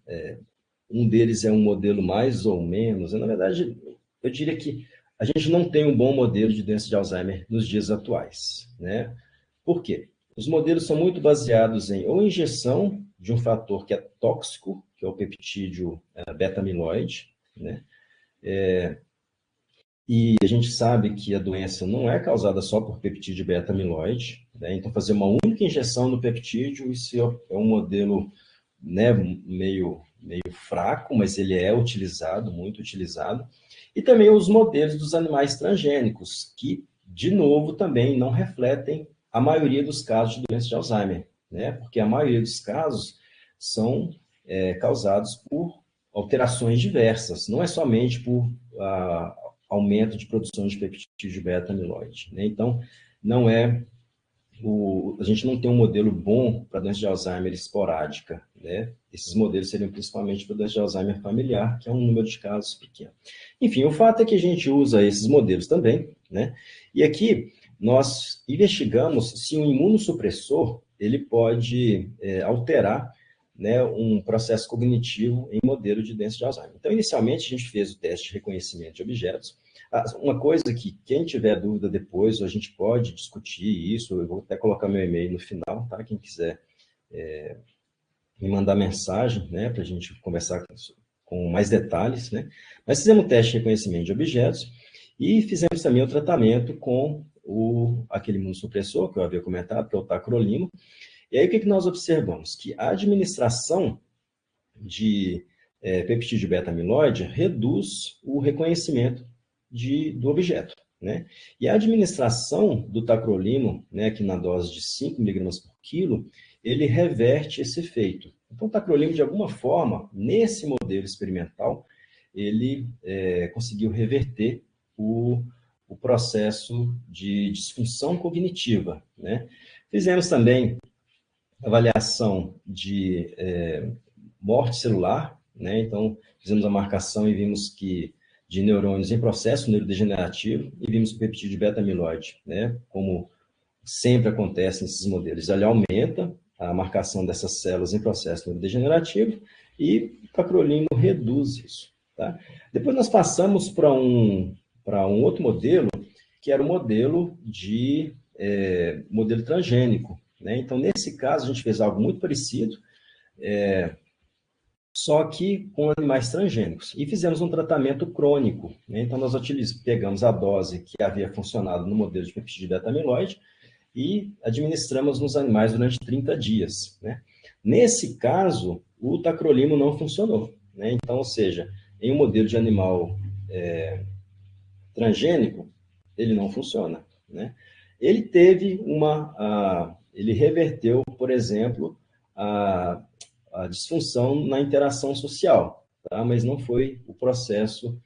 um deles é um modelo mais ou menos. Na verdade, eu diria que a gente não tem um bom modelo de doença de Alzheimer nos dias atuais, né? Por quê? Os modelos são muito baseados em ou injeção de um fator que é tóxico, que é o peptídeo beta-amiloide, né? E a gente sabe que a doença não é causada só por peptídeo beta-amiloide, né? Então, fazer uma única injeção do peptídeo, isso é um modelo, né, meio fraco, mas ele é utilizado, muito utilizado. E também os modelos dos animais transgênicos, que, de novo, também não refletem a maioria dos casos de doença de Alzheimer, né? Porque a maioria dos casos são causados por alterações diversas, não é somente por aumento de produção de peptídeo beta-amiloide, né? Então, não é a gente não tem um modelo bom para doença de Alzheimer esporádica, né? Esses modelos seriam principalmente para doença de Alzheimer familiar, que é um número de casos pequeno. Enfim, o fato é que a gente usa esses modelos também, né? E aqui nós investigamos se um imunossupressor ele pode alterar, né, um processo cognitivo em modelo de doença de Alzheimer. Então, inicialmente, a gente fez o teste de reconhecimento de objetos. Uma coisa que quem tiver dúvida depois, a gente pode discutir isso, eu vou até colocar meu e-mail no final, tá? Quem quiser me mandar mensagem, né, para a gente conversar com mais detalhes, né? Mas fizemos o teste de reconhecimento de objetos e fizemos também o tratamento com aquele imunossupressor que eu havia comentado, que é o tacrolimo. E aí o que nós observamos? Que a administração de peptídeo beta-amiloide reduz o reconhecimento do objeto, né? E a administração do tacrolimo, né, aqui na dose de 5 miligramas por quilo, ele reverte esse efeito. Então, o tacrolimo, de alguma forma, nesse modelo experimental, ele conseguiu reverter o processo de disfunção cognitiva, né? Fizemos também avaliação de morte celular, né? Então, fizemos a marcação e vimos que de neurônios em processo neurodegenerativo e vimos que o peptídeo beta-amiloide, né? Como sempre acontece nesses modelos, ele aumenta a marcação dessas células em processo neurodegenerativo e o tacrolimo reduz isso, tá? Depois nós passamos para um outro modelo, que era o modelo modelo transgênico, né? Então, nesse caso, a gente fez algo muito parecido, só que com animais transgênicos. E fizemos um tratamento crônico, né? Então, nós pegamos a dose que havia funcionado no modelo de peptídeo beta-amiloide e administramos nos animais durante 30 dias, né? Nesse caso, o tacrolimo não funcionou, né? Então, ou seja, em um modelo de animal transgênico, ele não funciona, né? Ele teve ele reverteu, por exemplo, a disfunção na interação social, tá? Mas não foi o processo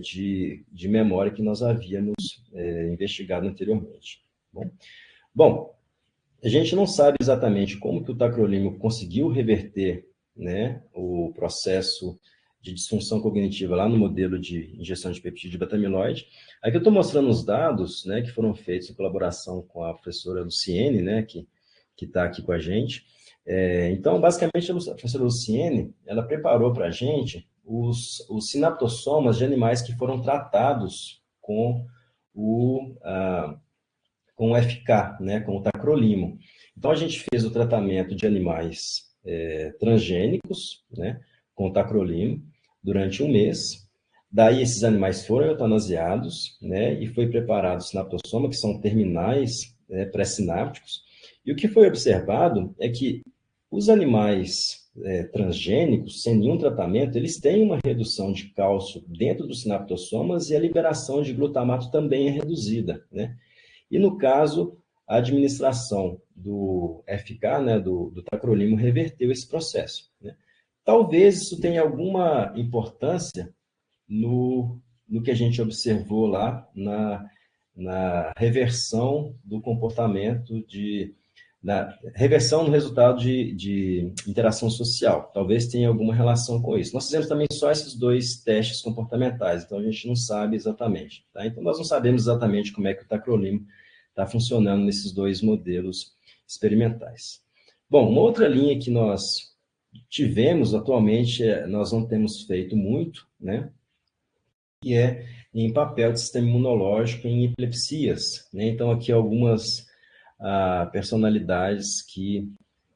de memória que nós havíamos investigado anteriormente. Bom, a gente não sabe exatamente como que o tacrolimo conseguiu reverter, né, o processo de disfunção cognitiva lá no modelo de injeção de peptídeo beta-amiloide. Aqui eu estou mostrando os dados, né, que foram feitos em colaboração com a professora Luciene, né, que está aqui com a gente. Então, basicamente, a professora Luciene, ela preparou para a gente os sinaptossomas de animais que foram tratados com o FK, né, com o tacrolimo. Então, a gente fez o tratamento de animais transgênicos, né, com o tacrolimo, durante 1 mês. Daí, esses animais foram eutanasiados, né, e foi preparado o sinaptossoma, que são terminais pré-sinápticos. E o que foi observado é que os animais transgênicos, sem nenhum tratamento, eles têm uma redução de cálcio dentro dos sinaptossomas e a liberação de glutamato também é reduzida, né? E, no caso, a administração do FK, né, do tacrolimo, reverteu esse processo, né? Talvez isso tenha alguma importância no que a gente observou lá na reversão do comportamento na reversão no resultado de interação social. Talvez tenha alguma relação com isso. Nós fizemos também só esses 2 testes comportamentais, então a gente não sabe exatamente. Tá? Então, nós não sabemos exatamente como é que o tacrolimo está funcionando nesses 2 modelos experimentais. Bom, uma outra linha que nós tivemos atualmente, nós não temos feito muito, né? Que é em papel de sistema imunológico em epilepsias, né? Então, aqui algumas personalidades que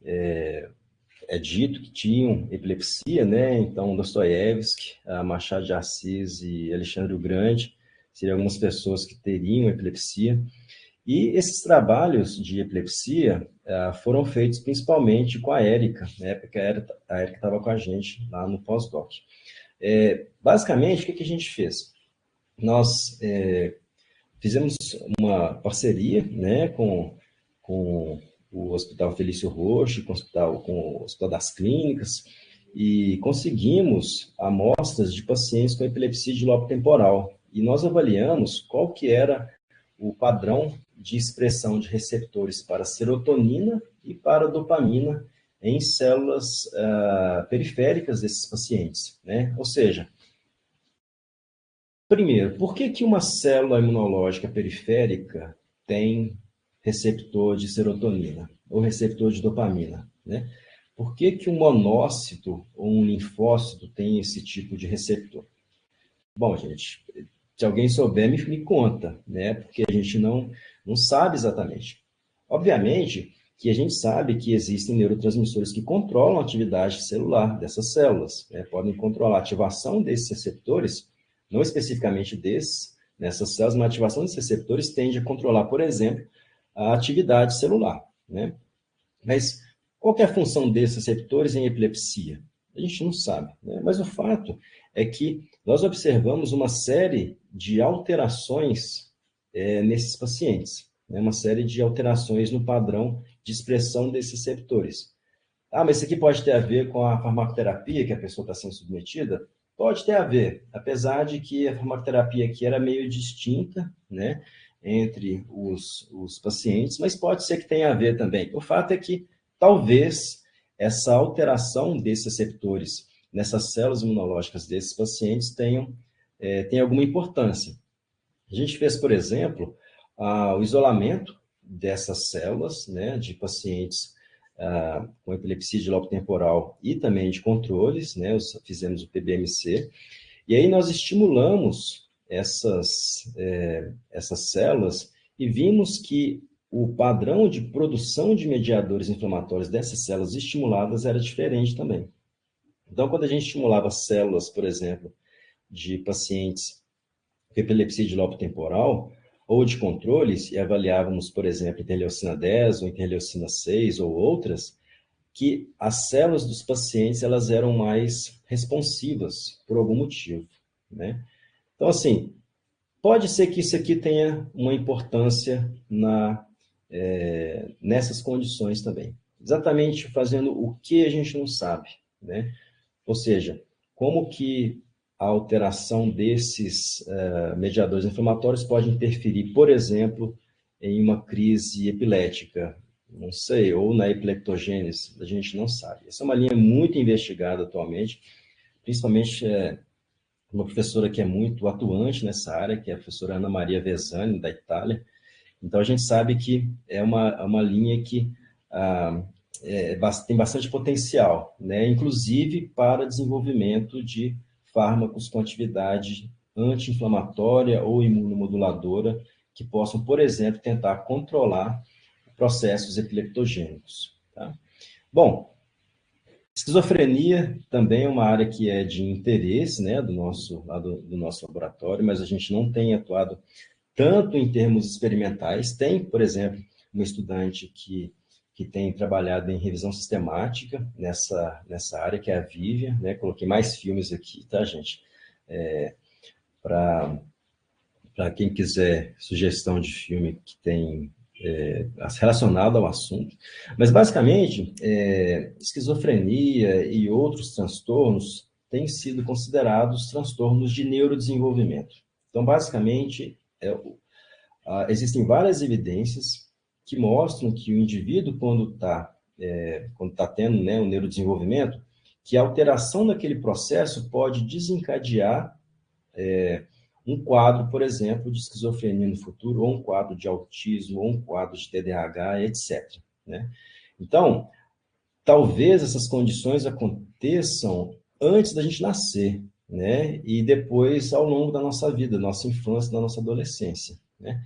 é dito que tinham epilepsia, né? Então, Dostoiévski, Machado de Assis e Alexandre o Grande seriam algumas pessoas que teriam epilepsia. E esses trabalhos de epilepsia foram feitos principalmente com a Érica, né? Porque a Érica estava com a gente lá no pós-doc. Basicamente, o que a gente fez? Nós fizemos uma parceria, né, com o Hospital Felício Rocha, com o Hospital das Clínicas, e conseguimos amostras de pacientes com epilepsia de lobo temporal. E nós avaliamos qual que era o padrão de expressão de receptores para serotonina e para dopamina em células periféricas desses pacientes, né? Ou seja, primeiro, por que uma célula imunológica periférica tem receptor de serotonina ou receptor de dopamina, né? Por que um monócito ou um linfócito tem esse tipo de receptor? Bom, gente, se alguém souber, me conta, né? Porque a gente não sabe exatamente. Obviamente que a gente sabe que existem neurotransmissores que controlam a atividade celular dessas células, né? Podem controlar a ativação desses receptores, não especificamente nessas células, mas a ativação desses receptores tende a controlar, por exemplo, a atividade celular, né? Mas qual que é a função desses receptores em epilepsia? A gente não sabe, né? Mas o fato é que nós observamos uma série de alterações nesses pacientes, né? Uma série de alterações no padrão de expressão desses receptores. Mas isso aqui pode ter a ver com a farmacoterapia que a pessoa está sendo submetida? Pode ter a ver, apesar de que a farmacoterapia aqui era meio distinta, né, entre os pacientes, mas pode ser que tenha a ver também. O fato é que talvez essa alteração desses receptores nessas células imunológicas desses pacientes tenha alguma importância. A gente fez, por exemplo, o isolamento dessas células, né, de pacientes com epilepsia de lobo temporal e também de controles, né, fizemos o PBMC, e aí nós estimulamos essas células e vimos que o padrão de produção de mediadores inflamatórios dessas células estimuladas era diferente também. Então, quando a gente estimulava células, por exemplo, de pacientes com epilepsia de lobo temporal ou de controles, e avaliávamos, por exemplo, interleucina 10 ou interleucina 6 ou outras, que as células dos pacientes elas eram mais responsivas por algum motivo, né? Então, assim, pode ser que isso aqui tenha uma importância nessas condições também. Exatamente fazendo o que a gente não sabe, né? Ou seja, como que a alteração desses mediadores inflamatórios pode interferir, por exemplo, em uma crise epilética, não sei, ou na epileptogênese, a gente não sabe. Essa é uma linha muito investigada atualmente, principalmente uma professora que é muito atuante nessa área, que é a professora Ana Maria Vesani, da Itália. Então, a gente sabe que é uma linha que tem bastante potencial, né? Inclusive para desenvolvimento de fármacos com atividade anti-inflamatória ou imunomoduladora que possam, por exemplo, tentar controlar processos epileptogênicos. Tá? Bom, esquizofrenia também é uma área que é de interesse, né, do nosso laboratório, mas a gente não tem atuado tanto em termos experimentais. Tem, por exemplo, uma estudante que tem trabalhado em revisão sistemática nessa área, que é a Vivian, né? Coloquei mais filmes aqui, tá, gente? Para quem quiser sugestão de filme que tem relacionado ao assunto. Mas, basicamente, esquizofrenia e outros transtornos têm sido considerados transtornos de neurodesenvolvimento. Então, basicamente, existem várias evidências que mostram que o indivíduo, quando tá tendo, né, o neurodesenvolvimento, que a alteração daquele processo pode desencadear um quadro, por exemplo, de esquizofrenia no futuro, ou um quadro de autismo, ou um quadro de TDAH, etc., né? Então, talvez essas condições aconteçam antes da gente nascer, né? E depois ao longo da nossa vida, da nossa infância, da nossa adolescência, né?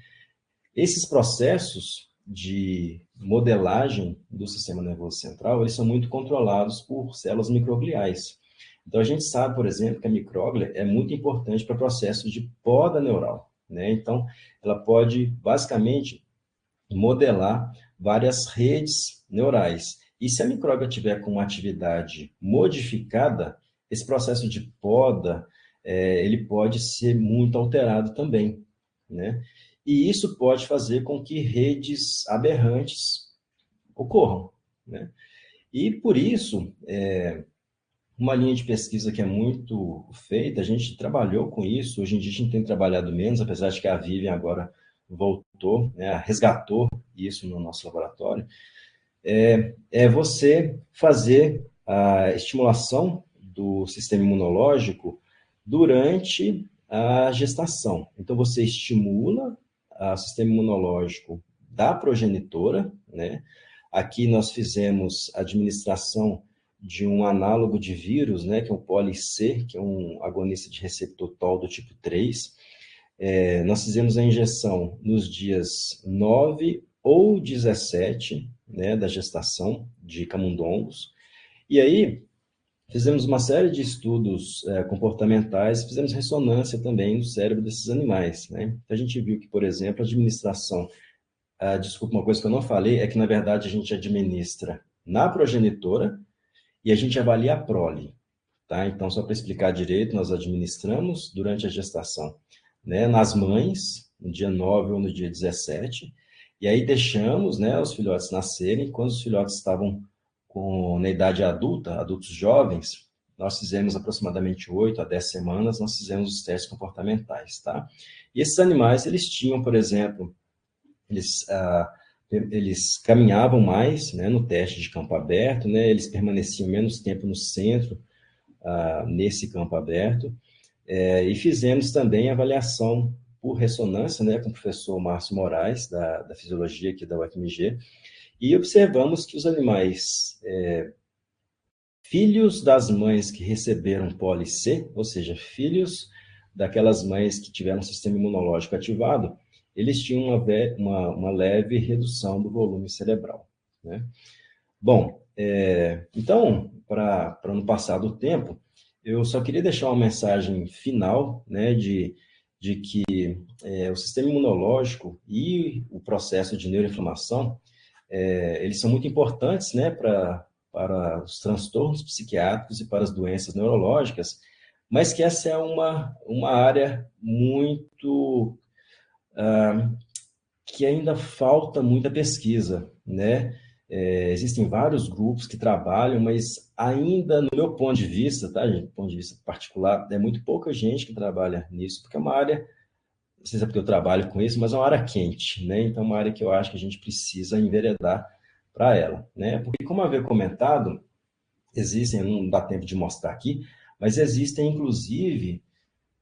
Esses processos de modelagem do sistema nervoso central, eles são muito controlados por células microgliais. Então, a gente sabe, por exemplo, que a micróglia é muito importante para o processo de poda neural, né? Então, ela pode, basicamente, modelar várias redes neurais. E se a micróglia tiver com uma atividade modificada, esse processo de poda, ele pode ser muito alterado também, né? E isso pode fazer com que redes aberrantes ocorram, né? E por isso, uma linha de pesquisa que é muito feita, a gente trabalhou com isso, hoje em dia a gente tem trabalhado menos, apesar de que a Vivian agora voltou, né, resgatou isso no nosso laboratório, é você fazer a estimulação do sistema imunológico durante a gestação. Então, você estimula o sistema imunológico da progenitora, né? Aqui nós fizemos a administração de um análogo de vírus, né, que é o poli-C, que é um agonista de receptor TOL do tipo 3. Nós fizemos a injeção nos dias 9 ou 17, né, da gestação de camundongos. E aí, fizemos uma série de estudos comportamentais, fizemos ressonância também no cérebro desses animais, né? A gente viu que, por exemplo, a administração, desculpa, uma coisa que eu não falei, é que, na verdade, a gente administra na progenitora e a gente avalia a prole, tá? Então, só para explicar direito, nós administramos durante a gestação, né, nas mães, no dia 9 ou no dia 17, e aí deixamos, né, os filhotes nascerem. Quando os filhotes estavam na idade adulta, adultos jovens, nós fizemos aproximadamente 8 a 10 semanas, nós fizemos os testes comportamentais, tá? E esses animais, eles tinham, por exemplo, eles caminhavam mais, né, no teste de campo aberto, né, eles permaneciam menos tempo no centro, nesse campo aberto, e fizemos também avaliação por ressonância, né, com o professor Márcio Moraes, da Fisiologia aqui da UFMG, e observamos que os animais filhos das mães que receberam poli-C, ou seja, filhos daquelas mães que tiveram um sistema imunológico ativado, eles tinham uma leve redução do volume cerebral, né? Bom, então, para não passar do tempo, eu só queria deixar uma mensagem final, né, de que o sistema imunológico e o processo de neuroinflamação, eles são muito importantes, né, para os transtornos psiquiátricos e para as doenças neurológicas, mas que essa é uma área muito que ainda falta muita pesquisa, né? Existem vários grupos que trabalham, mas ainda, no meu ponto de vista, tá, gente? Do ponto de vista particular, é muito pouca gente que trabalha nisso, porque é uma área, não sei se é porque eu trabalho com isso, mas é uma área quente, né? Então, é uma área que eu acho que a gente precisa enveredar para ela, né? Porque, como havia comentado, existem, não dá tempo de mostrar aqui, mas existem, inclusive,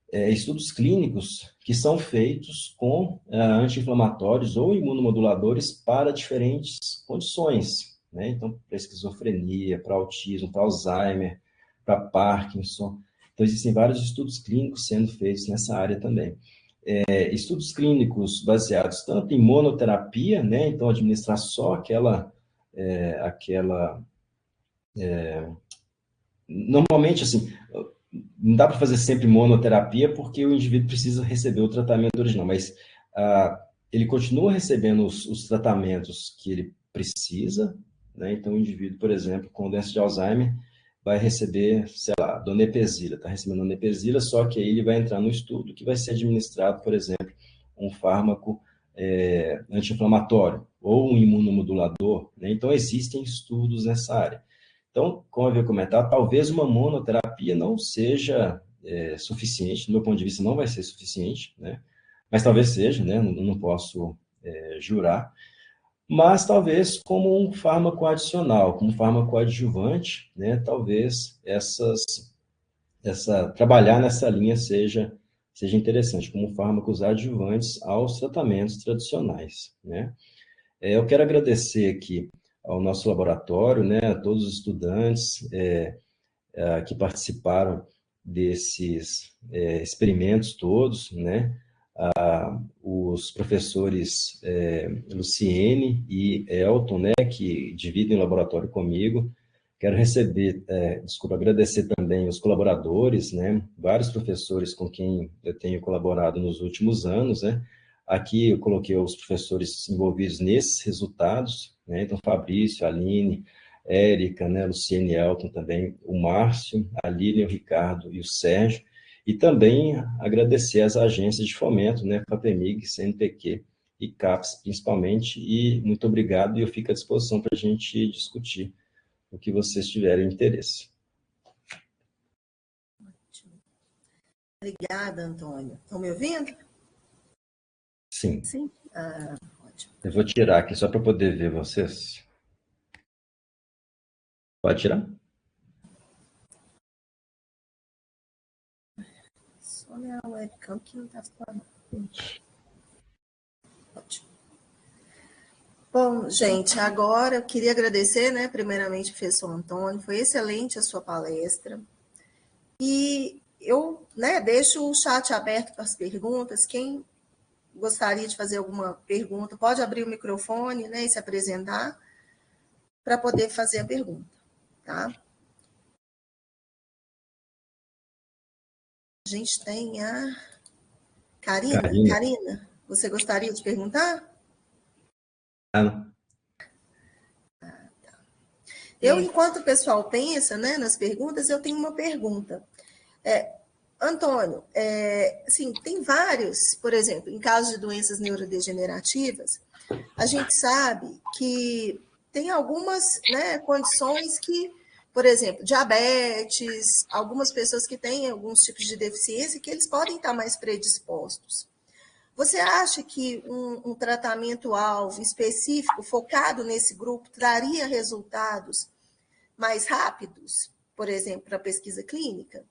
estudos clínicos que são feitos com anti-inflamatórios ou imunomoduladores para diferentes condições, né? Então, para esquizofrenia, para autismo, para Alzheimer, para Parkinson. Então, existem vários estudos clínicos sendo feitos nessa área também. Estudos clínicos baseados tanto em monoterapia, né? Então, administrar só aquela normalmente, assim, não dá para fazer sempre monoterapia porque o indivíduo precisa receber o tratamento original, mas ele continua recebendo os tratamentos que ele precisa, né? Então, o indivíduo, por exemplo, com doença de Alzheimer, vai receber, sei lá, donepezila, está recebendo donepezila, só que aí ele vai entrar no estudo que vai ser administrado, por exemplo, um fármaco anti-inflamatório ou um imunomodulador, né? Então, existem estudos nessa área. Então, como eu havia comentado, talvez uma monoterapia não seja suficiente, do meu ponto de vista não vai ser suficiente, né? Mas talvez seja, né? Não posso jurar. mas talvez como um fármaco adicional, como fármaco adjuvante, né? Talvez trabalhar nessa linha seja interessante, como fármacos adjuvantes aos tratamentos tradicionais, né? Eu quero agradecer aqui ao nosso laboratório, né, a todos os estudantes que participaram desses experimentos todos, né? Os professores Luciene e Elton, né, que dividem o laboratório comigo. Quero agradecer também os colaboradores, né, vários professores com quem eu tenho colaborado nos últimos anos, né. Aqui eu coloquei os professores envolvidos nesses resultados, né, então Fabrício, Aline, Érica, né, Luciene, Elton também, o Márcio, a Lilian, o Ricardo e o Sérgio, e também agradecer às agências de fomento, né, FAPEMIG, CNPq e CAPES, principalmente, e muito obrigado, e eu fico à disposição para a gente discutir o que vocês tiverem interesse. Obrigada, Antônio. Estão me ouvindo? Sim. Sim. Ótimo. Eu vou tirar aqui só para poder ver vocês. Pode tirar? Só minha webcam que não está falando. Ótimo. Bom, gente, agora eu queria agradecer, né, primeiramente, professor Antônio, foi excelente a sua palestra. E eu, né, deixo o chat aberto para as perguntas. Quem gostaria de fazer alguma pergunta, pode abrir o microfone, né, e se apresentar para poder fazer a pergunta, tá? A gente tem a Karina. Karina, você gostaria de perguntar? Não. Eu, enquanto o pessoal pensa, né, nas perguntas, eu tenho uma pergunta. Antônio, assim, tem vários, por exemplo, em caso de doenças neurodegenerativas, a gente sabe que tem algumas, né, condições que, por exemplo, diabetes, algumas pessoas que têm alguns tipos de deficiência que eles podem estar mais predispostos. Você acha que um tratamento-alvo específico, focado nesse grupo, traria resultados mais rápidos, por exemplo, para a pesquisa clínica?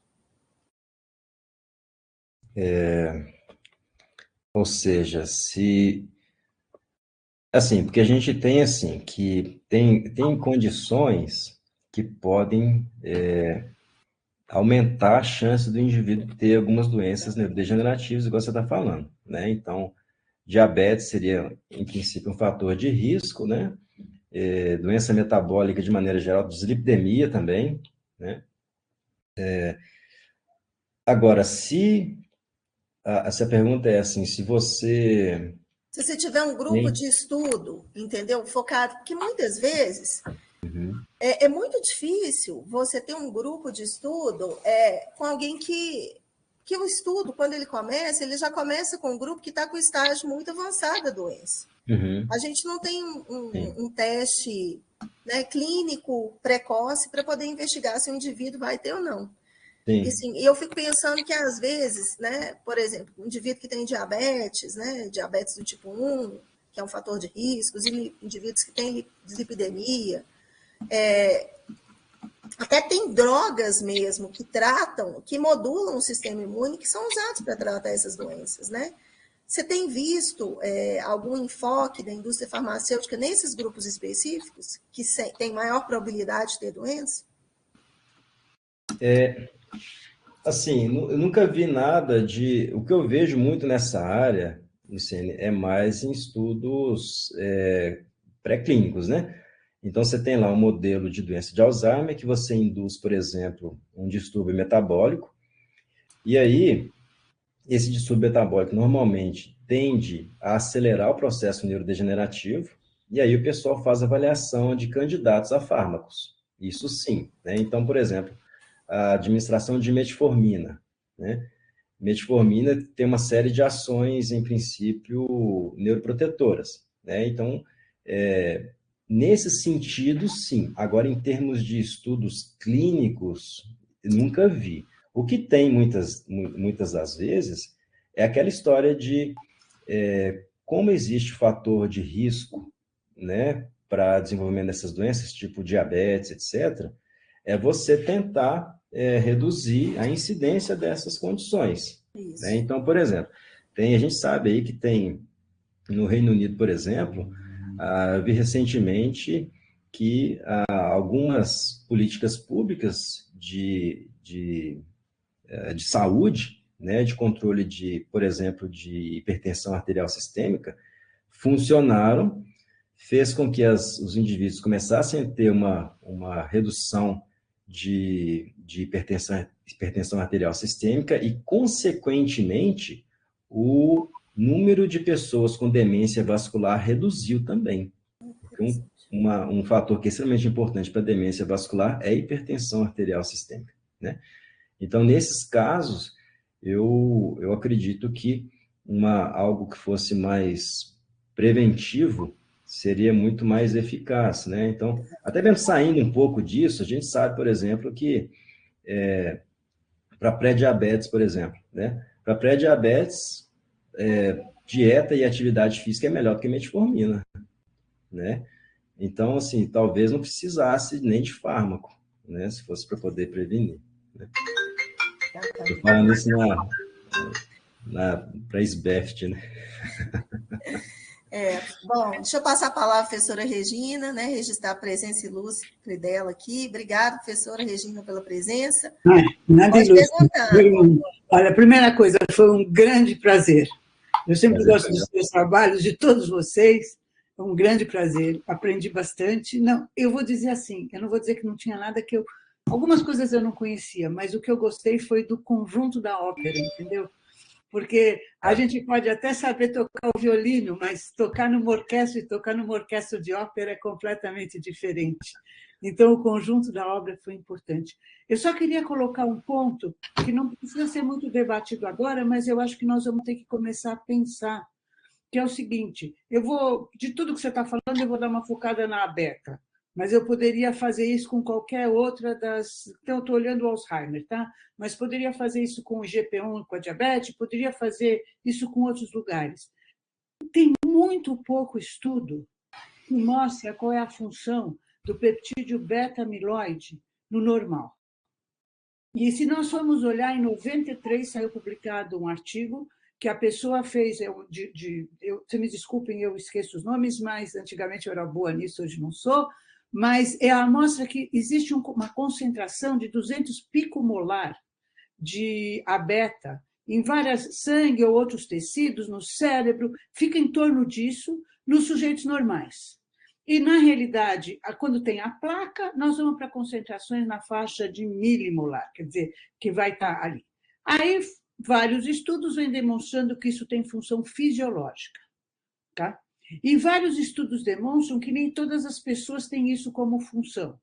Ou seja, assim, porque a gente tem assim, que tem condições que podem aumentar a chance do indivíduo ter algumas doenças neurodegenerativas, igual você está falando, né? Então, diabetes seria, em princípio, um fator de risco, né? Doença metabólica, de maneira geral, dislipidemia também, né? Agora, se a pergunta é assim, se você... Se você tiver um grupo de estudo, entendeu? Focado, porque muitas vezes é muito difícil você ter um grupo de estudo com alguém que o estudo, quando ele já começa com um grupo que está com estágio muito avançado da doença. A gente não tem um teste, né, clínico precoce para poder investigar se o indivíduo vai ter ou não. E, assim, eu fico pensando que, às vezes, né, por exemplo, um indivíduo que tem diabetes, né, diabetes do tipo 1, que é um fator de risco, os indivíduos que têm dislipidemia, até tem drogas mesmo que tratam, que modulam o sistema imune, que são usados para tratar essas doenças, né? Você tem visto algum enfoque da indústria farmacêutica nesses grupos específicos, que tem maior probabilidade de ter doença? Assim, eu nunca vi nada de... O que eu vejo muito nessa área, Luciene, é mais em estudos pré-clínicos, né? Então, você tem lá um modelo de doença de Alzheimer, que você induz, por exemplo, um distúrbio metabólico, e aí, esse distúrbio metabólico normalmente tende a acelerar o processo neurodegenerativo, e aí o pessoal faz avaliação de candidatos a fármacos. Isso sim, né? Então, por exemplo, a administração de metformina, né? Metformina tem uma série de ações, em princípio, neuroprotetoras, né? Então, nesse sentido, sim. Agora, em termos de estudos clínicos, nunca vi. O que tem muitas das vezes é aquela história de como existe fator de risco né, para desenvolvimento dessas doenças, tipo diabetes, etc., é você tentar reduzir a incidência dessas condições. Né? Então, por exemplo, a gente sabe aí que tem, no Reino Unido, por exemplo, vi recentemente que algumas políticas públicas de saúde, né, de controle de, por exemplo, de hipertensão arterial sistêmica, funcionaram, fez com que os indivíduos começassem a ter uma redução de hipertensão arterial sistêmica e, consequentemente, o número de pessoas com demência vascular reduziu também. Porque um fator que é extremamente importante para a demência vascular é a hipertensão arterial sistêmica, né? Então, nesses casos, eu acredito que algo que fosse mais preventivo seria muito mais eficaz, né? Então, até mesmo saindo um pouco disso, a gente sabe, por exemplo, que para pré-diabetes, por exemplo, né? Para pré-diabetes, dieta e atividade física é melhor do que metformina, né? Então, assim, talvez não precisasse nem de fármaco, né? Se fosse para poder prevenir, né? Estou falando isso para SBEFT, né? Bom, deixa eu passar a palavra à professora Regina, né, registrar a presença ilustre dela aqui. Obrigada, professora Regina, pela presença. Nada Pode ilustre. perguntar. Olha, a primeira coisa, foi um grande prazer. Eu sempre gosto dos seus trabalhos, de todos vocês. É um grande prazer. Aprendi bastante. Não, eu vou dizer assim, eu não vou dizer que não tinha nada que eu... Algumas coisas eu não conhecia, mas o que eu gostei foi do conjunto da ópera, entendeu? Porque a gente pode até saber tocar o violino, mas tocar numa orquestra e tocar numa orquestra de ópera é completamente diferente. Então, o conjunto da obra foi importante. Eu só queria colocar um ponto que não precisa ser muito debatido agora, mas eu acho que nós vamos ter que começar a pensar, que é o seguinte, de tudo que você está falando, eu vou dar uma focada na aberta, mas eu poderia fazer isso com qualquer outra das... Então, eu estou olhando o Alzheimer, tá? Mas poderia fazer isso com o GP1, com a diabetes, poderia fazer isso com outros lugares. Tem muito pouco estudo que mostra qual é a função do peptídeo beta-amiloide no normal. E se nós formos olhar, em 93 saiu publicado um artigo que a pessoa fez, você me desculpem, eu esqueço os nomes, mas antigamente eu era boa nisso, hoje não sou, mas mostra que existe uma concentração de 200 picomolar de A-beta em várias sangue ou outros tecidos, no cérebro, fica em torno disso nos sujeitos normais. E, na realidade, quando tem a placa, nós vamos para concentrações na faixa de milimolar, quer dizer, que vai estar ali. Aí, vários estudos vêm demonstrando que isso tem função fisiológica, tá? E vários estudos demonstram que nem todas as pessoas têm isso como função.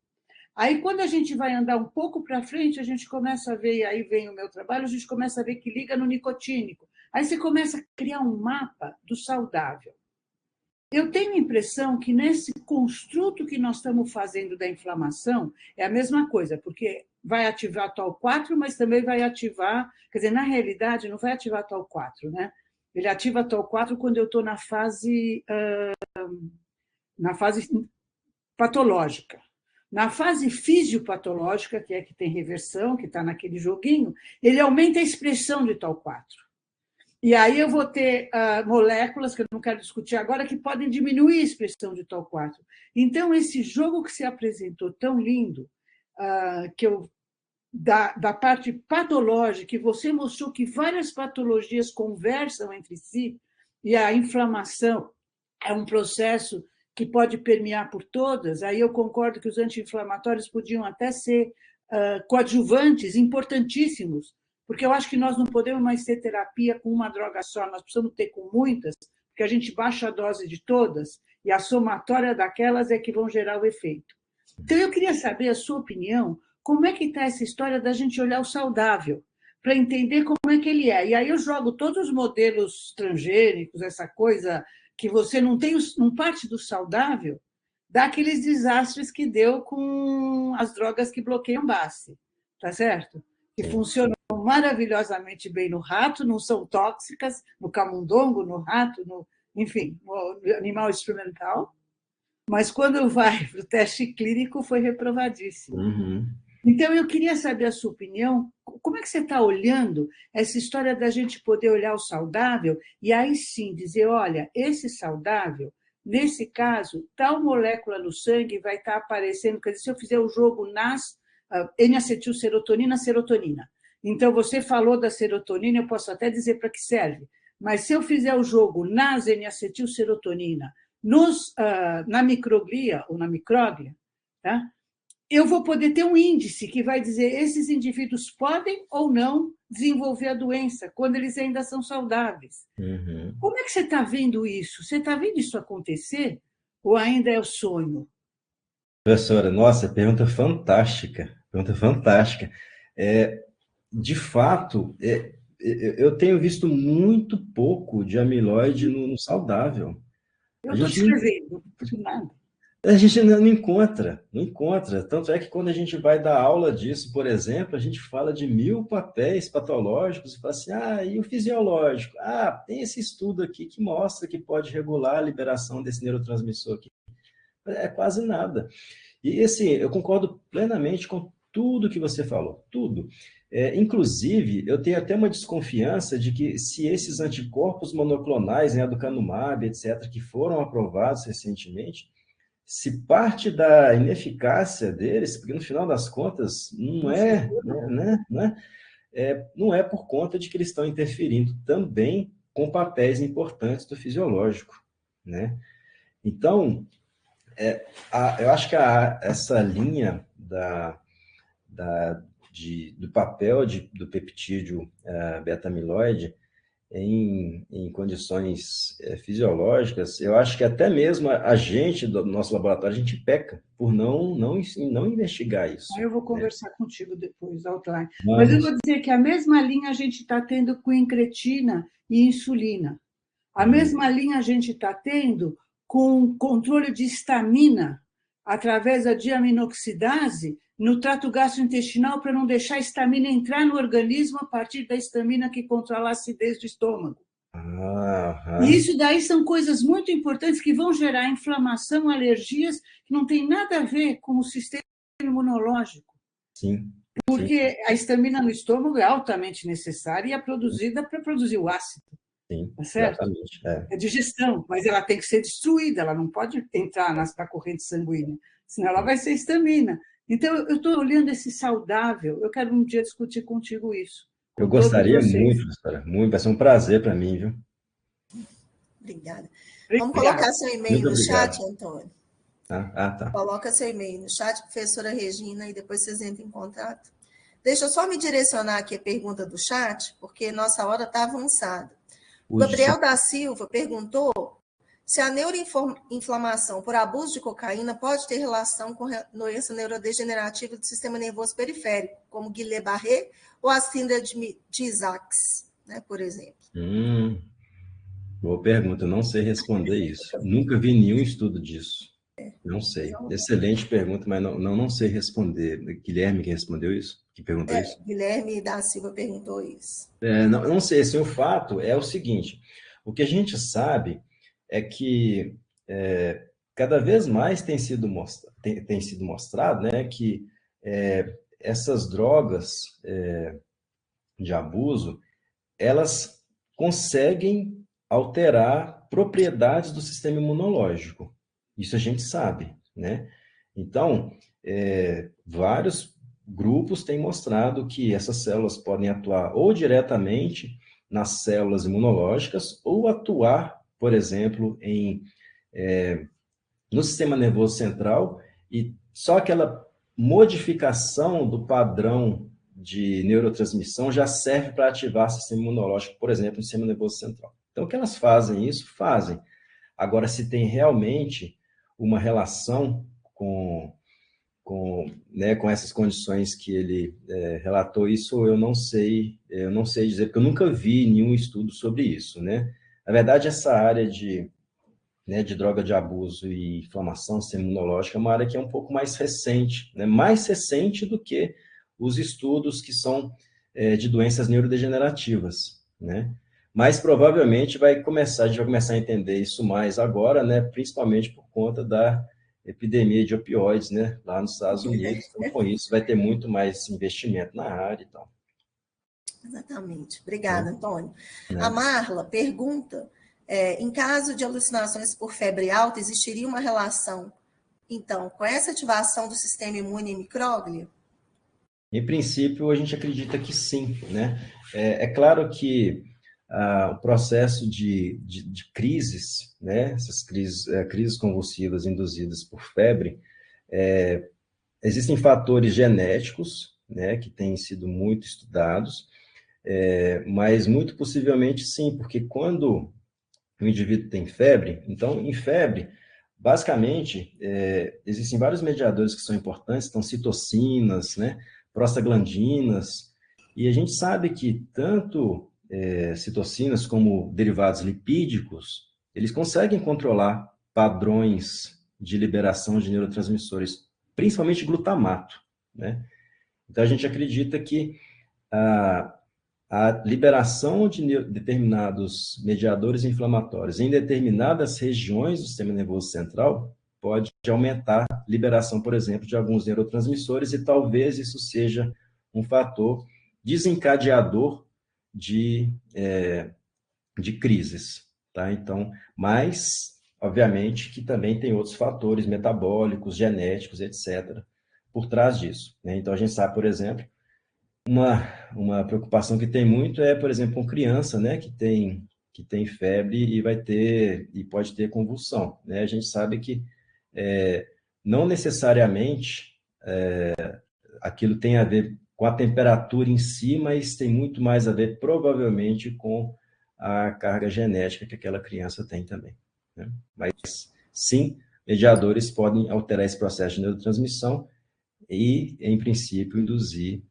Aí, quando a gente vai andar um pouco para frente, a gente começa a ver, e aí vem o meu trabalho, a gente começa a ver que liga no nicotínico. Aí você começa a criar um mapa do saudável. Eu tenho a impressão que nesse construto que nós estamos fazendo da inflamação, é a mesma coisa, porque vai ativar a TOL4, mas também vai ativar, quer dizer, na realidade, não vai ativar a TOL4, né? Ele ativa a TOL4 quando eu estou na fase patológica. Na fase fisiopatológica, que é que tem reversão, que está naquele joguinho, ele aumenta a expressão de TOL4. E aí eu vou ter moléculas, que eu não quero discutir agora, que podem diminuir a expressão de TOL4. Então, esse jogo que se apresentou tão lindo, da parte patológica, que você mostrou que várias patologias conversam entre si, e a inflamação é um processo que pode permear por todas, aí eu concordo que os anti-inflamatórios podiam até ser coadjuvantes importantíssimos, porque eu acho que nós não podemos mais ter terapia com uma droga só, nós precisamos ter com muitas, porque a gente baixa a dose de todas, e a somatória daquelas é que vão gerar o efeito. Então, eu queria saber a sua opinião, como é que está essa história da gente olhar o saudável, para entender como é que ele é. E aí eu jogo todos os modelos transgênicos, essa coisa que você não parte do saudável, daqueles desastres que deu com as drogas que bloqueiam base, tá certo? Que funcionam maravilhosamente bem no rato, não são tóxicas, no camundongo, no rato, enfim, no animal experimental, mas quando vai para o teste clínico foi reprovadíssimo. Uhum. Então, eu queria saber a sua opinião, como é que você está olhando essa história da gente poder olhar o saudável e aí sim dizer, olha, esse saudável, nesse caso, tal molécula no sangue vai estar aparecendo, quer dizer, se eu fizer o jogo nas N-acetilserotonina, serotonina. Então, você falou da serotonina, eu posso até dizer para que serve, mas se eu fizer o jogo nas N-acetilserotonina, na microglia ou na micróglia, tá? Eu vou poder ter um índice que vai dizer esses indivíduos podem ou não desenvolver a doença quando eles ainda são saudáveis. Uhum. Como é que você está vendo isso? Você está vendo isso acontecer ou ainda é o sonho? Professora, nossa, pergunta fantástica, pergunta fantástica. De fato, eu tenho visto muito pouco de amiloide no saudável. Eu estou escrevendo, por nada. A gente não encontra, não encontra. Tanto é que quando a gente vai dar aula disso, por exemplo, a gente fala de 1000 papéis patológicos e fala assim, e o fisiológico? Tem esse estudo aqui que mostra que pode regular a liberação desse neurotransmissor aqui. É quase nada. E, assim, eu concordo plenamente com tudo que você falou, tudo. Inclusive, eu tenho até uma desconfiança de que se esses anticorpos monoclonais, aducanumab, etc., que foram aprovados recentemente, se parte da ineficácia deles, porque no final das contas não é por conta de que eles estão interferindo também com papéis importantes do fisiológico, né? Então, eu acho que essa linha do papel do peptídeo beta-amiloide em condições fisiológicas, eu acho que até mesmo a gente, do nosso laboratório, a gente peca por não investigar isso. Eu vou conversar contigo depois, outline. Mas eu vou dizer que a mesma linha a gente está tendo com incretina e insulina. A mesma linha a gente está tendo com controle de histamina através da diaminoxidase no trato gastrointestinal para não deixar a histamina entrar no organismo a partir da histamina que controla a acidez do estômago. E isso daí são coisas muito importantes que vão gerar inflamação, alergias, que não tem nada a ver com o sistema imunológico. Sim. Porque a histamina no estômago é altamente necessária e é produzida para produzir o ácido. Sim, tá certo? Exatamente. É digestão, mas ela tem que ser destruída, ela não pode entrar na corrente sanguínea, senão ela vai ser histamina. Então, eu estou olhando esse saudável, eu quero um dia discutir contigo isso. Eu gostaria muito, professora, muito, vai ser um prazer para mim, viu? Obrigada. Vamos colocar seu e-mail no chat, Antônio. Tá. Coloca seu e-mail no chat, professora Regina, e depois vocês entram em contato. Deixa eu só me direcionar aqui a pergunta do chat, porque nossa hora está avançada. O Gabriel da Silva perguntou se a neuroinflamação por abuso de cocaína pode ter relação com doença neurodegenerativa do sistema nervoso periférico, como Guillain-Barré ou a síndrome de Isaacs, né, por exemplo. Boa pergunta, eu não sei responder isso. Nunca vi nenhum estudo disso. Não sei. Excelente pergunta, mas não sei responder. Guilherme que respondeu isso? Que perguntou isso? Guilherme da Silva perguntou isso. Não sei, assim, o fato é o seguinte, o que a gente sabe é que cada vez mais tem sido mostrado, né, que essas drogas de abuso, elas conseguem alterar propriedades do sistema imunológico. Isso a gente sabe, né? Então, vários grupos têm mostrado que essas células podem atuar ou diretamente nas células imunológicas ou atuar, por exemplo, no sistema nervoso central, e só aquela modificação do padrão de neurotransmissão já serve para ativar o sistema imunológico, por exemplo, no sistema nervoso central. Então, o que elas fazem isso? Fazem. Agora, se tem realmente uma relação com essas condições que ele relatou, isso eu não sei dizer, porque eu nunca vi nenhum estudo sobre isso, né? Na verdade, essa área de droga de abuso e inflamação imunológica é uma área que é um pouco mais recente, né? Mais recente do que os estudos que são de doenças neurodegenerativas, né? Mas provavelmente a gente vai começar a entender isso mais agora, né? Principalmente por conta da epidemia de opioides, né, lá nos Estados Unidos. Então, com isso, vai ter muito mais investimento na área e tal. Exatamente. Obrigada, Antônio. Né? A Marla pergunta, em caso de alucinações por febre alta, existiria uma relação, então, com essa ativação do sistema imune em micróglia? Em princípio, a gente acredita que sim, né? É claro que o processo de crises, né? Essas crises convulsivas induzidas por febre, existem fatores genéticos, né, que têm sido muito estudados, mas muito possivelmente sim, porque quando o indivíduo tem febre, então, em febre, basicamente, existem vários mediadores que são importantes, então, citocinas, né, prostaglandinas, e a gente sabe que tanto citocinas como derivados lipídicos, eles conseguem controlar padrões de liberação de neurotransmissores, principalmente glutamato, né? Então, a gente acredita que a liberação de determinados mediadores inflamatórios em determinadas regiões do sistema nervoso central pode aumentar a liberação, por exemplo, de alguns neurotransmissores, e talvez isso seja um fator desencadeador de crises, tá? Então, mas, obviamente, que também tem outros fatores metabólicos, genéticos, etc., por trás disso, né? Então, a gente sabe, por exemplo, uma preocupação que tem muito por exemplo, com criança, né, que tem febre e pode ter convulsão, né? A gente sabe que não necessariamente aquilo tem a ver com a temperatura em si, mas tem muito mais a ver, provavelmente, com a carga genética que aquela criança tem também, né? Mas, sim, mediadores podem alterar esse processo de neurotransmissão e, em princípio, induzir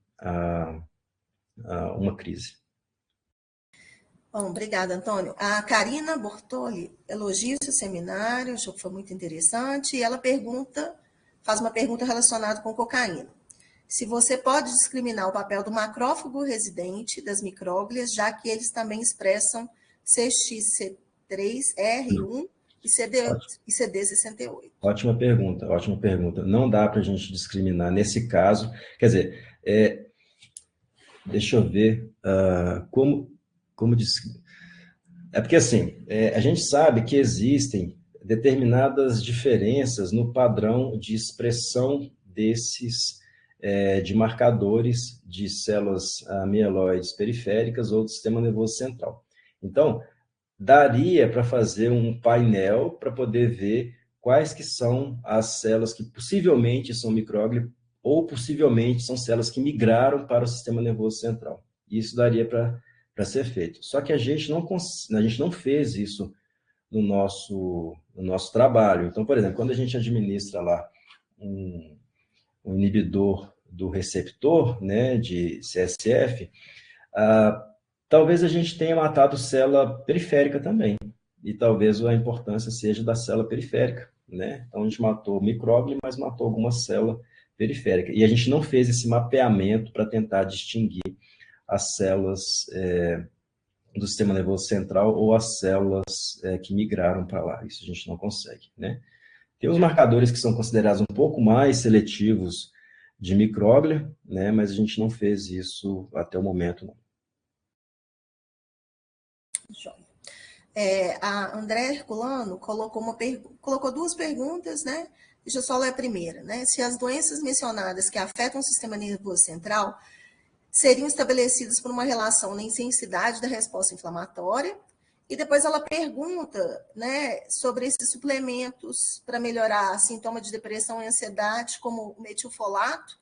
uma crise. Bom, obrigada, Antônio. A Karina Bortoli elogia o seu seminário, achou que foi muito interessante, e ela faz uma pergunta relacionada com cocaína. Se você pode discriminar o papel do macrófago residente das micróglias, já que eles também expressam CXC3R1 e CD68. Ótima pergunta, ótima pergunta. Não dá para a gente discriminar nesse caso. Quer dizer, deixa eu ver como é porque, assim, a gente sabe que existem determinadas diferenças no padrão de expressão desses de marcadores de células mieloides periféricas ou do sistema nervoso central. Então, daria para fazer um painel para poder ver quais que são as células que possivelmente são micróglia ou possivelmente são células que migraram para o sistema nervoso central. Isso daria para ser feito. Só que a gente não fez isso no nosso trabalho. Então, por exemplo, quando a gente administra lá um inibidor do receptor, né, de CSF, talvez a gente tenha matado célula periférica também, e talvez a importância seja da célula periférica, né? Então, a gente matou micróglia, mas matou alguma célula periférica. E a gente não fez esse mapeamento para tentar distinguir as células do sistema nervoso central ou as células que migraram para lá. Isso a gente não consegue, né? Tem os marcadores que são considerados um pouco mais seletivos de micróglia, né? Mas a gente não fez isso até o momento, não. A André Herculano colocou duas perguntas, né? Deixa eu só ler a primeira, né? Se as doenças mencionadas que afetam o sistema nervoso central seriam estabelecidas por uma relação na intensidade da resposta inflamatória. E depois ela pergunta, né, sobre esses suplementos para melhorar sintomas de depressão e ansiedade, como o metilfolato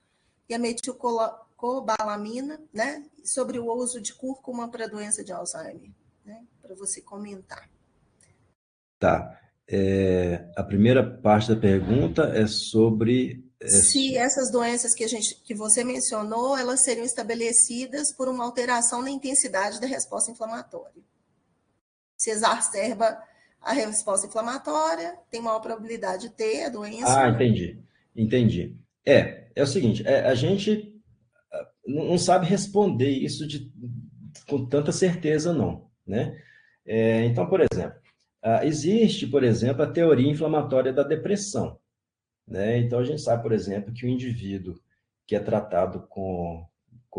e a metilcobalamina, né? Sobre o uso de cúrcuma para a doença de Alzheimer, né? Para você comentar. Tá. A primeira parte da pergunta é sobre... Se essas doenças que você mencionou, elas seriam estabelecidas por uma alteração na intensidade da resposta inflamatória. Se exacerba a resposta inflamatória, tem maior probabilidade de ter a doença. Entendi. É o seguinte, a gente não sabe responder isso com tanta certeza, não, né? Então, por exemplo, existe, por exemplo, a teoria inflamatória da depressão, né? Então, a gente sabe, por exemplo, que o indivíduo que é tratado com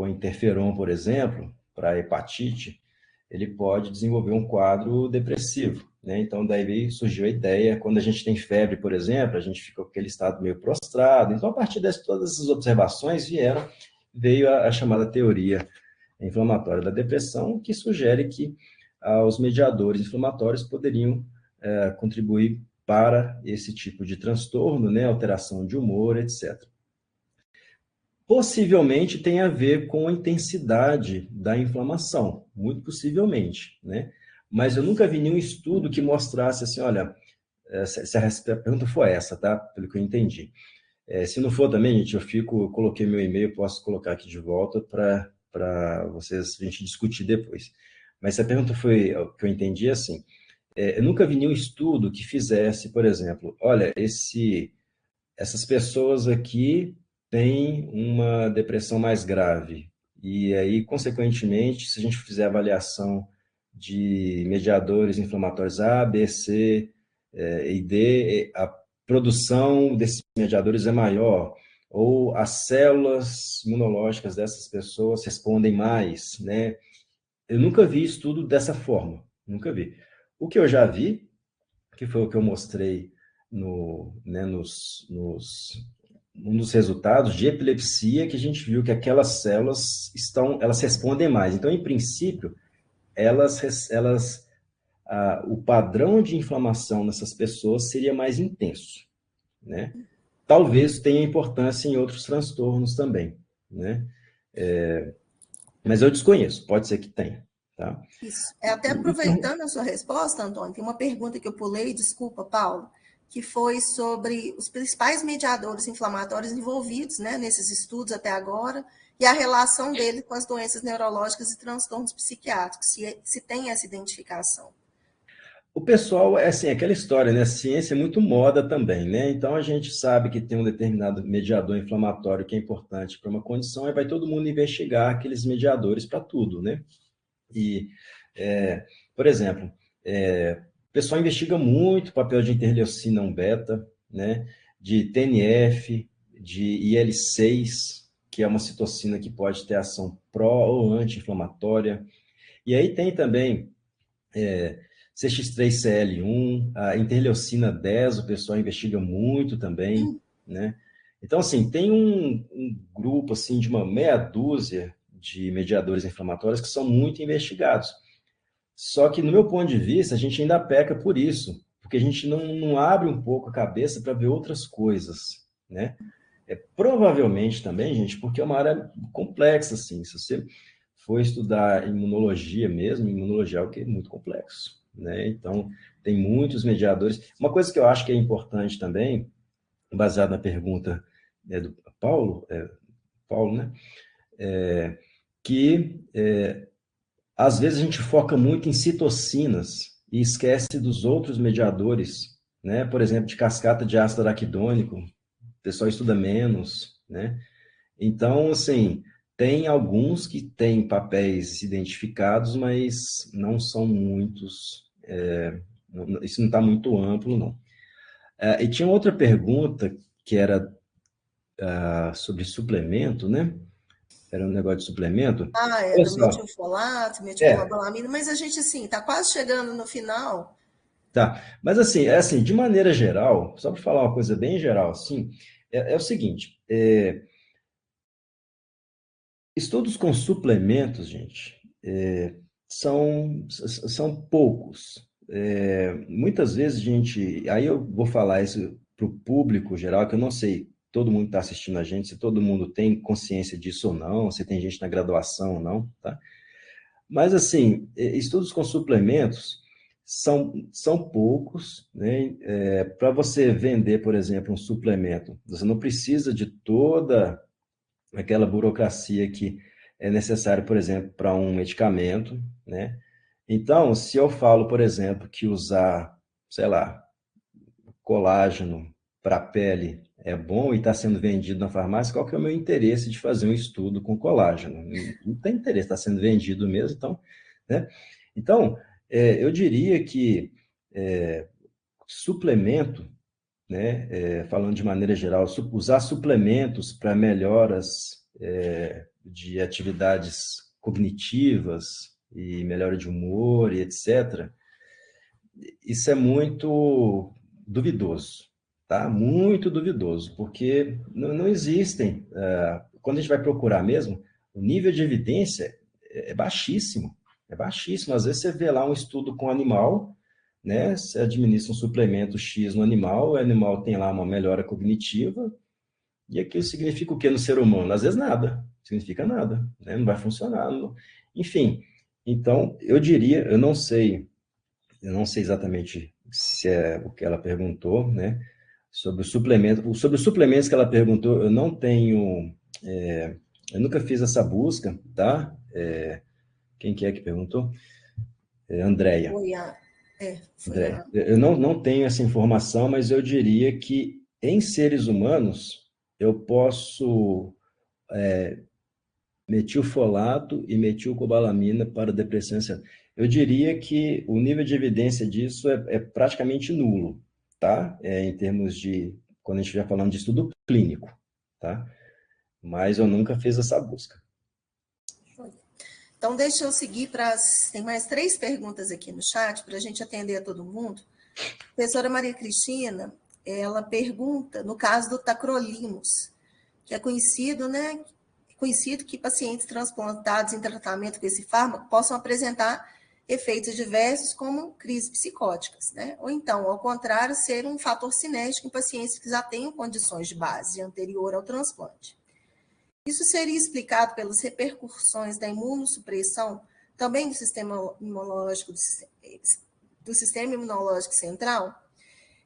interferon, por exemplo, para hepatite, ele pode desenvolver um quadro depressivo, né? Então, daí surgiu a ideia, quando a gente tem febre, por exemplo, a gente fica com aquele estado meio prostrado. Então, a partir de todas essas observações veio a chamada teoria inflamatória da depressão, que sugere que os mediadores inflamatórios poderiam contribuir para esse tipo de transtorno, né? Alteração de humor, etc. Possivelmente tem a ver com a intensidade da inflamação, muito possivelmente, né? Mas eu nunca vi nenhum estudo que mostrasse assim, olha, se a pergunta foi essa, tá? Pelo que eu entendi. Se não for também, gente, eu coloquei meu e-mail, posso colocar aqui de volta para vocês, a gente discutir depois. Mas se a pergunta foi o que eu entendi, assim, eu nunca vi nenhum estudo que fizesse, por exemplo, olha, essas pessoas aqui têm uma depressão mais grave. E aí, consequentemente, se a gente fizer avaliação de mediadores inflamatórios A, B, C e D, a produção desses mediadores é maior, ou as células imunológicas dessas pessoas respondem mais, né? Eu nunca vi estudo dessa forma, nunca vi. O que eu já vi, que foi o que eu mostrei né, um dos resultados de epilepsia, que a gente viu que aquelas células elas respondem mais. Então, em princípio, o padrão de inflamação nessas pessoas seria mais intenso, né? Talvez tenha importância em outros transtornos também, né? Mas eu desconheço, pode ser que tenha, tá? Isso. Até aproveitando a sua resposta, Antônio, tem uma pergunta que eu pulei, desculpa, Paulo, que foi sobre os principais mediadores inflamatórios envolvidos, né, nesses estudos até agora, e a relação dele com as doenças neurológicas e transtornos psiquiátricos, se tem essa identificação. O pessoal, assim, aquela história, né? A ciência é muito moda também, né? Então, a gente sabe que tem um determinado mediador inflamatório que é importante para uma condição e vai todo mundo investigar aqueles mediadores para tudo, né? E, por exemplo, o pessoal investiga muito o papel de interleucina 1 beta, né? De TNF, de IL-6, que é uma citocina que pode ter ação pró ou anti-inflamatória. E aí tem também CX3CL1, a interleucina 10, o pessoal investiga muito também, né? Então, assim, tem um grupo, assim, de uma meia dúzia de mediadores inflamatórios que são muito investigados. Só que, no meu ponto de vista, a gente ainda peca por isso, porque a gente não abre um pouco a cabeça para ver outras coisas, né? Provavelmente também, gente, porque é uma área complexa, assim, se você for estudar imunologia mesmo, imunologia é algo que é muito complexo, né? Então, tem muitos mediadores. Uma coisa que eu acho que é importante também, baseado na pergunta do Paulo, né? Que às vezes a gente foca muito em citocinas e esquece dos outros mediadores, né? Por exemplo, de cascata de ácido araquidônico, o pessoal estuda menos, né? Então, assim, tem alguns que têm papéis identificados, mas não são muitos, isso não está muito amplo, não. E tinha outra pergunta que era sobre suplemento, né? Era um negócio de suplemento. Olha Do só, metilfolato, metilcobalamin, mas a gente, assim, está quase chegando no final. tá. Mas assim, de maneira geral, só para falar uma coisa bem geral, assim, é o seguinte, estudos com suplementos, gente, são poucos. Muitas vezes, gente, aí eu vou falar isso para o público geral, que eu não sei, todo mundo está assistindo a gente, se todo mundo tem consciência disso ou não, se tem gente na graduação ou não, tá? Mas, assim, estudos com suplementos são poucos, né? Para você vender, por exemplo, um suplemento, você não precisa de toda aquela burocracia que é necessária, por exemplo, para um medicamento, né? Então, se eu falo, por exemplo, que usar, sei lá, colágeno para a pele é bom e está sendo vendido na farmácia, qual que é o meu interesse de fazer um estudo com colágeno? Não tem interesse, está sendo vendido mesmo, então, né? Então, eu diria que suplemento, né, falando de maneira geral, usar suplementos para melhoras de atividades cognitivas e melhora de humor e etc., isso é muito duvidoso, tá? Muito duvidoso, porque não existem. Quando a gente vai procurar mesmo, o nível de evidência é baixíssimo, é baixíssimo. Às vezes você vê lá um estudo com animal, né? Você administra um suplemento X no animal, o animal tem lá uma melhora cognitiva, e aquilo significa o que no ser humano? Às vezes nada, significa nada, né? Não vai funcionar. Enfim, então eu diria, eu não sei exatamente se é o que ela perguntou, né? Sobre o suplemento. Sobre os suplementos que ela perguntou, eu não tenho. Eu nunca fiz essa busca, tá? Quem que é que perguntou? Andréia. Andréia. Eu não tenho essa informação, mas eu diria que em seres humanos eu posso metilfolato e metilcobalamina para depressão ansiedade. Eu diria que o nível de evidência disso é praticamente nulo, tá? Em termos de, quando a gente estiver falando de estudo clínico, tá? Mas eu nunca fiz essa busca. Então, deixa eu seguir para Tem mais 3 perguntas aqui no chat para a gente atender a todo mundo. A professora Maria Cristina, ela pergunta, no caso do tacrolimus, que é conhecido, né? Conhecido que pacientes transplantados em tratamento com esse fármaco possam apresentar efeitos diversos, como crises psicóticas, né? Ou então, ao contrário, ser um fator cinético em pacientes que já tenham condições de base anterior ao transplante. Isso seria explicado pelas repercussões da imunossupressão também do sistema imunológico central?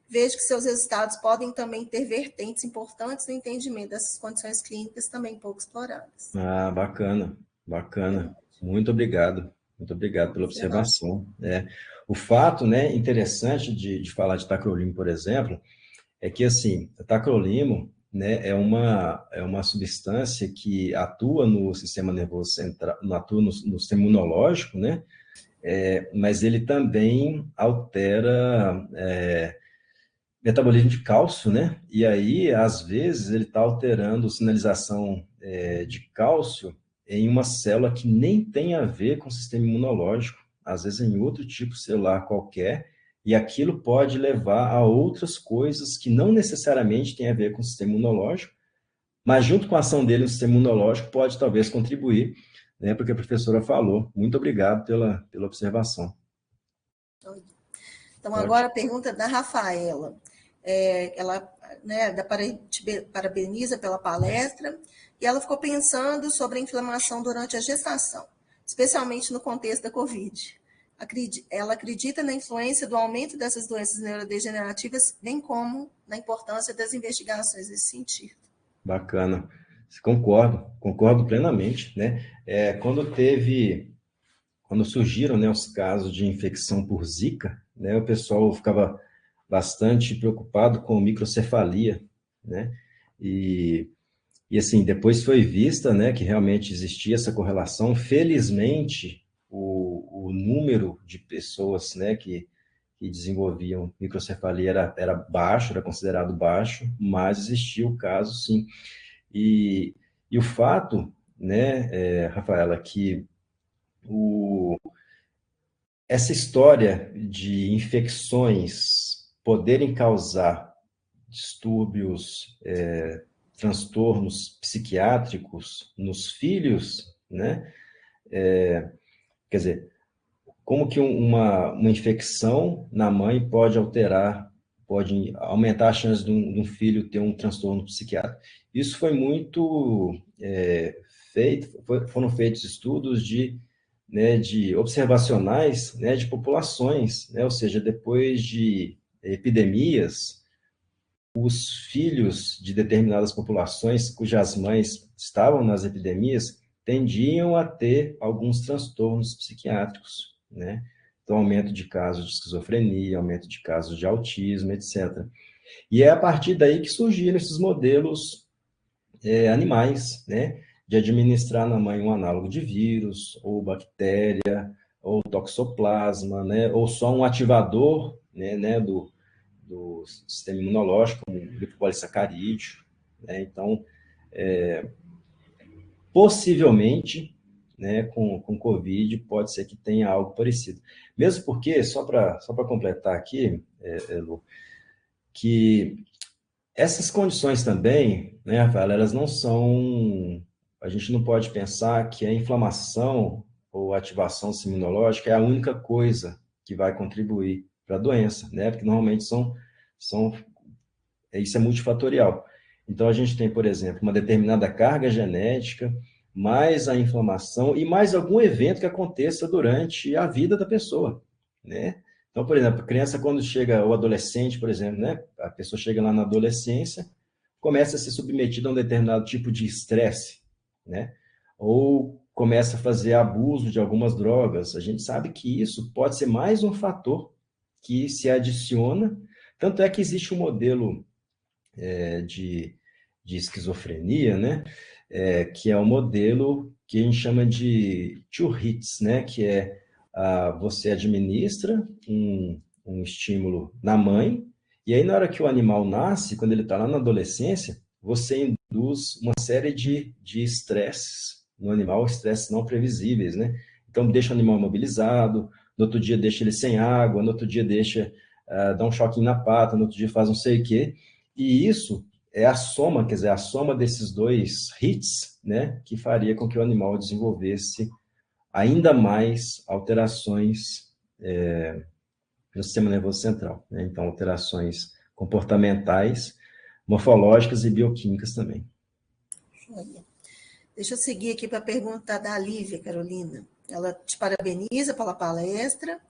Vejo que seus resultados podem também ter vertentes importantes no entendimento dessas condições clínicas também pouco exploradas. Bacana, bacana. Muito obrigado pela observação. O fato, né, interessante de falar de tacrolimo, por exemplo, é que, assim, o tacrolimo, né, é uma substância que atua no sistema nervoso central, atua no sistema imunológico, né, mas ele também altera metabolismo de cálcio, né? E aí, às vezes, ele está alterando a sinalização de cálcio em uma célula que nem tem a ver com o sistema imunológico, às vezes em outro tipo celular qualquer, e aquilo pode levar a outras coisas que não necessariamente têm a ver com o sistema imunológico, mas junto com a ação dele no sistema imunológico pode talvez contribuir, né? Porque a professora falou. Muito obrigado pela observação. Então, agora a pergunta da Rafaela. Ela, né, parabeniza pela palestra, e ela ficou pensando sobre a inflamação durante a gestação, especialmente no contexto da Covid. Ela acredita na influência do aumento dessas doenças neurodegenerativas, bem como na importância das investigações nesse sentido. Bacana. Concordo plenamente, né? Quando surgiram, né, os casos de infecção por Zika, né, o pessoal ficava bastante preocupado com microcefalia, né? E assim, depois foi vista, né, que realmente existia essa correlação. Felizmente, o número de pessoas, né, que desenvolviam microcefalia era baixo, era considerado baixo, mas existia o caso, sim. E o fato, né, Rafaela, que essa história de infecções poderem causar distúrbios, transtornos psiquiátricos nos filhos, né? Quer dizer, como que uma infecção na mãe pode aumentar a chance de um filho ter um transtorno psiquiátrico. Isso foi muito foram feitos estudos de observacionais, né, de populações, né, ou seja, depois de epidemias, os filhos de determinadas populações cujas mães estavam nas epidemias tendiam a ter alguns transtornos psiquiátricos, né? Então, aumento de casos de esquizofrenia, aumento de casos de autismo, etc. E é a partir daí que surgiram esses modelos animais, né? De administrar na mãe um análogo de vírus, ou bactéria, ou toxoplasma, né? Ou só um ativador, né? do sistema imunológico, como glicopolissacarídeo, né? Então, possivelmente, né, com COVID, pode ser que tenha algo parecido. Mesmo porque, só para completar aqui, Lu, que essas condições também, né, Rafael, elas não são... A gente não pode pensar que a inflamação ou ativação imunológica é a única coisa que vai contribuir para a doença, né? Porque normalmente isso é multifatorial. Então, a gente tem, por exemplo, uma determinada carga genética, mais a inflamação e mais algum evento que aconteça durante a vida da pessoa, né? Então, por exemplo, a criança quando chega, o adolescente, por exemplo, né? A pessoa chega lá na adolescência, começa a ser submetida a um determinado tipo de estresse, né? Ou começa a fazer abuso de algumas drogas. A gente sabe que isso pode ser mais um fator que se adiciona. Tanto é que existe um modelo de esquizofrenia, né? Que é um modelo que a gente chama de two hits, né? Que é você administra um estímulo na mãe, e aí na hora que o animal nasce, quando ele está lá na adolescência, você induz uma série de estresses no animal, estresses não previsíveis, né? Então deixa o animal imobilizado, no outro dia deixa ele sem água, no outro dia deixa dá um choquinho na pata, no outro dia faz não sei o quê, e isso é a soma, quer dizer, a soma desses dois hits, né, que faria com que o animal desenvolvesse ainda mais alterações no sistema nervoso central, né? Então, alterações comportamentais, morfológicas e bioquímicas também. Deixa eu seguir aqui para a pergunta da Lívia, Carolina. Ela te parabeniza pela palestra,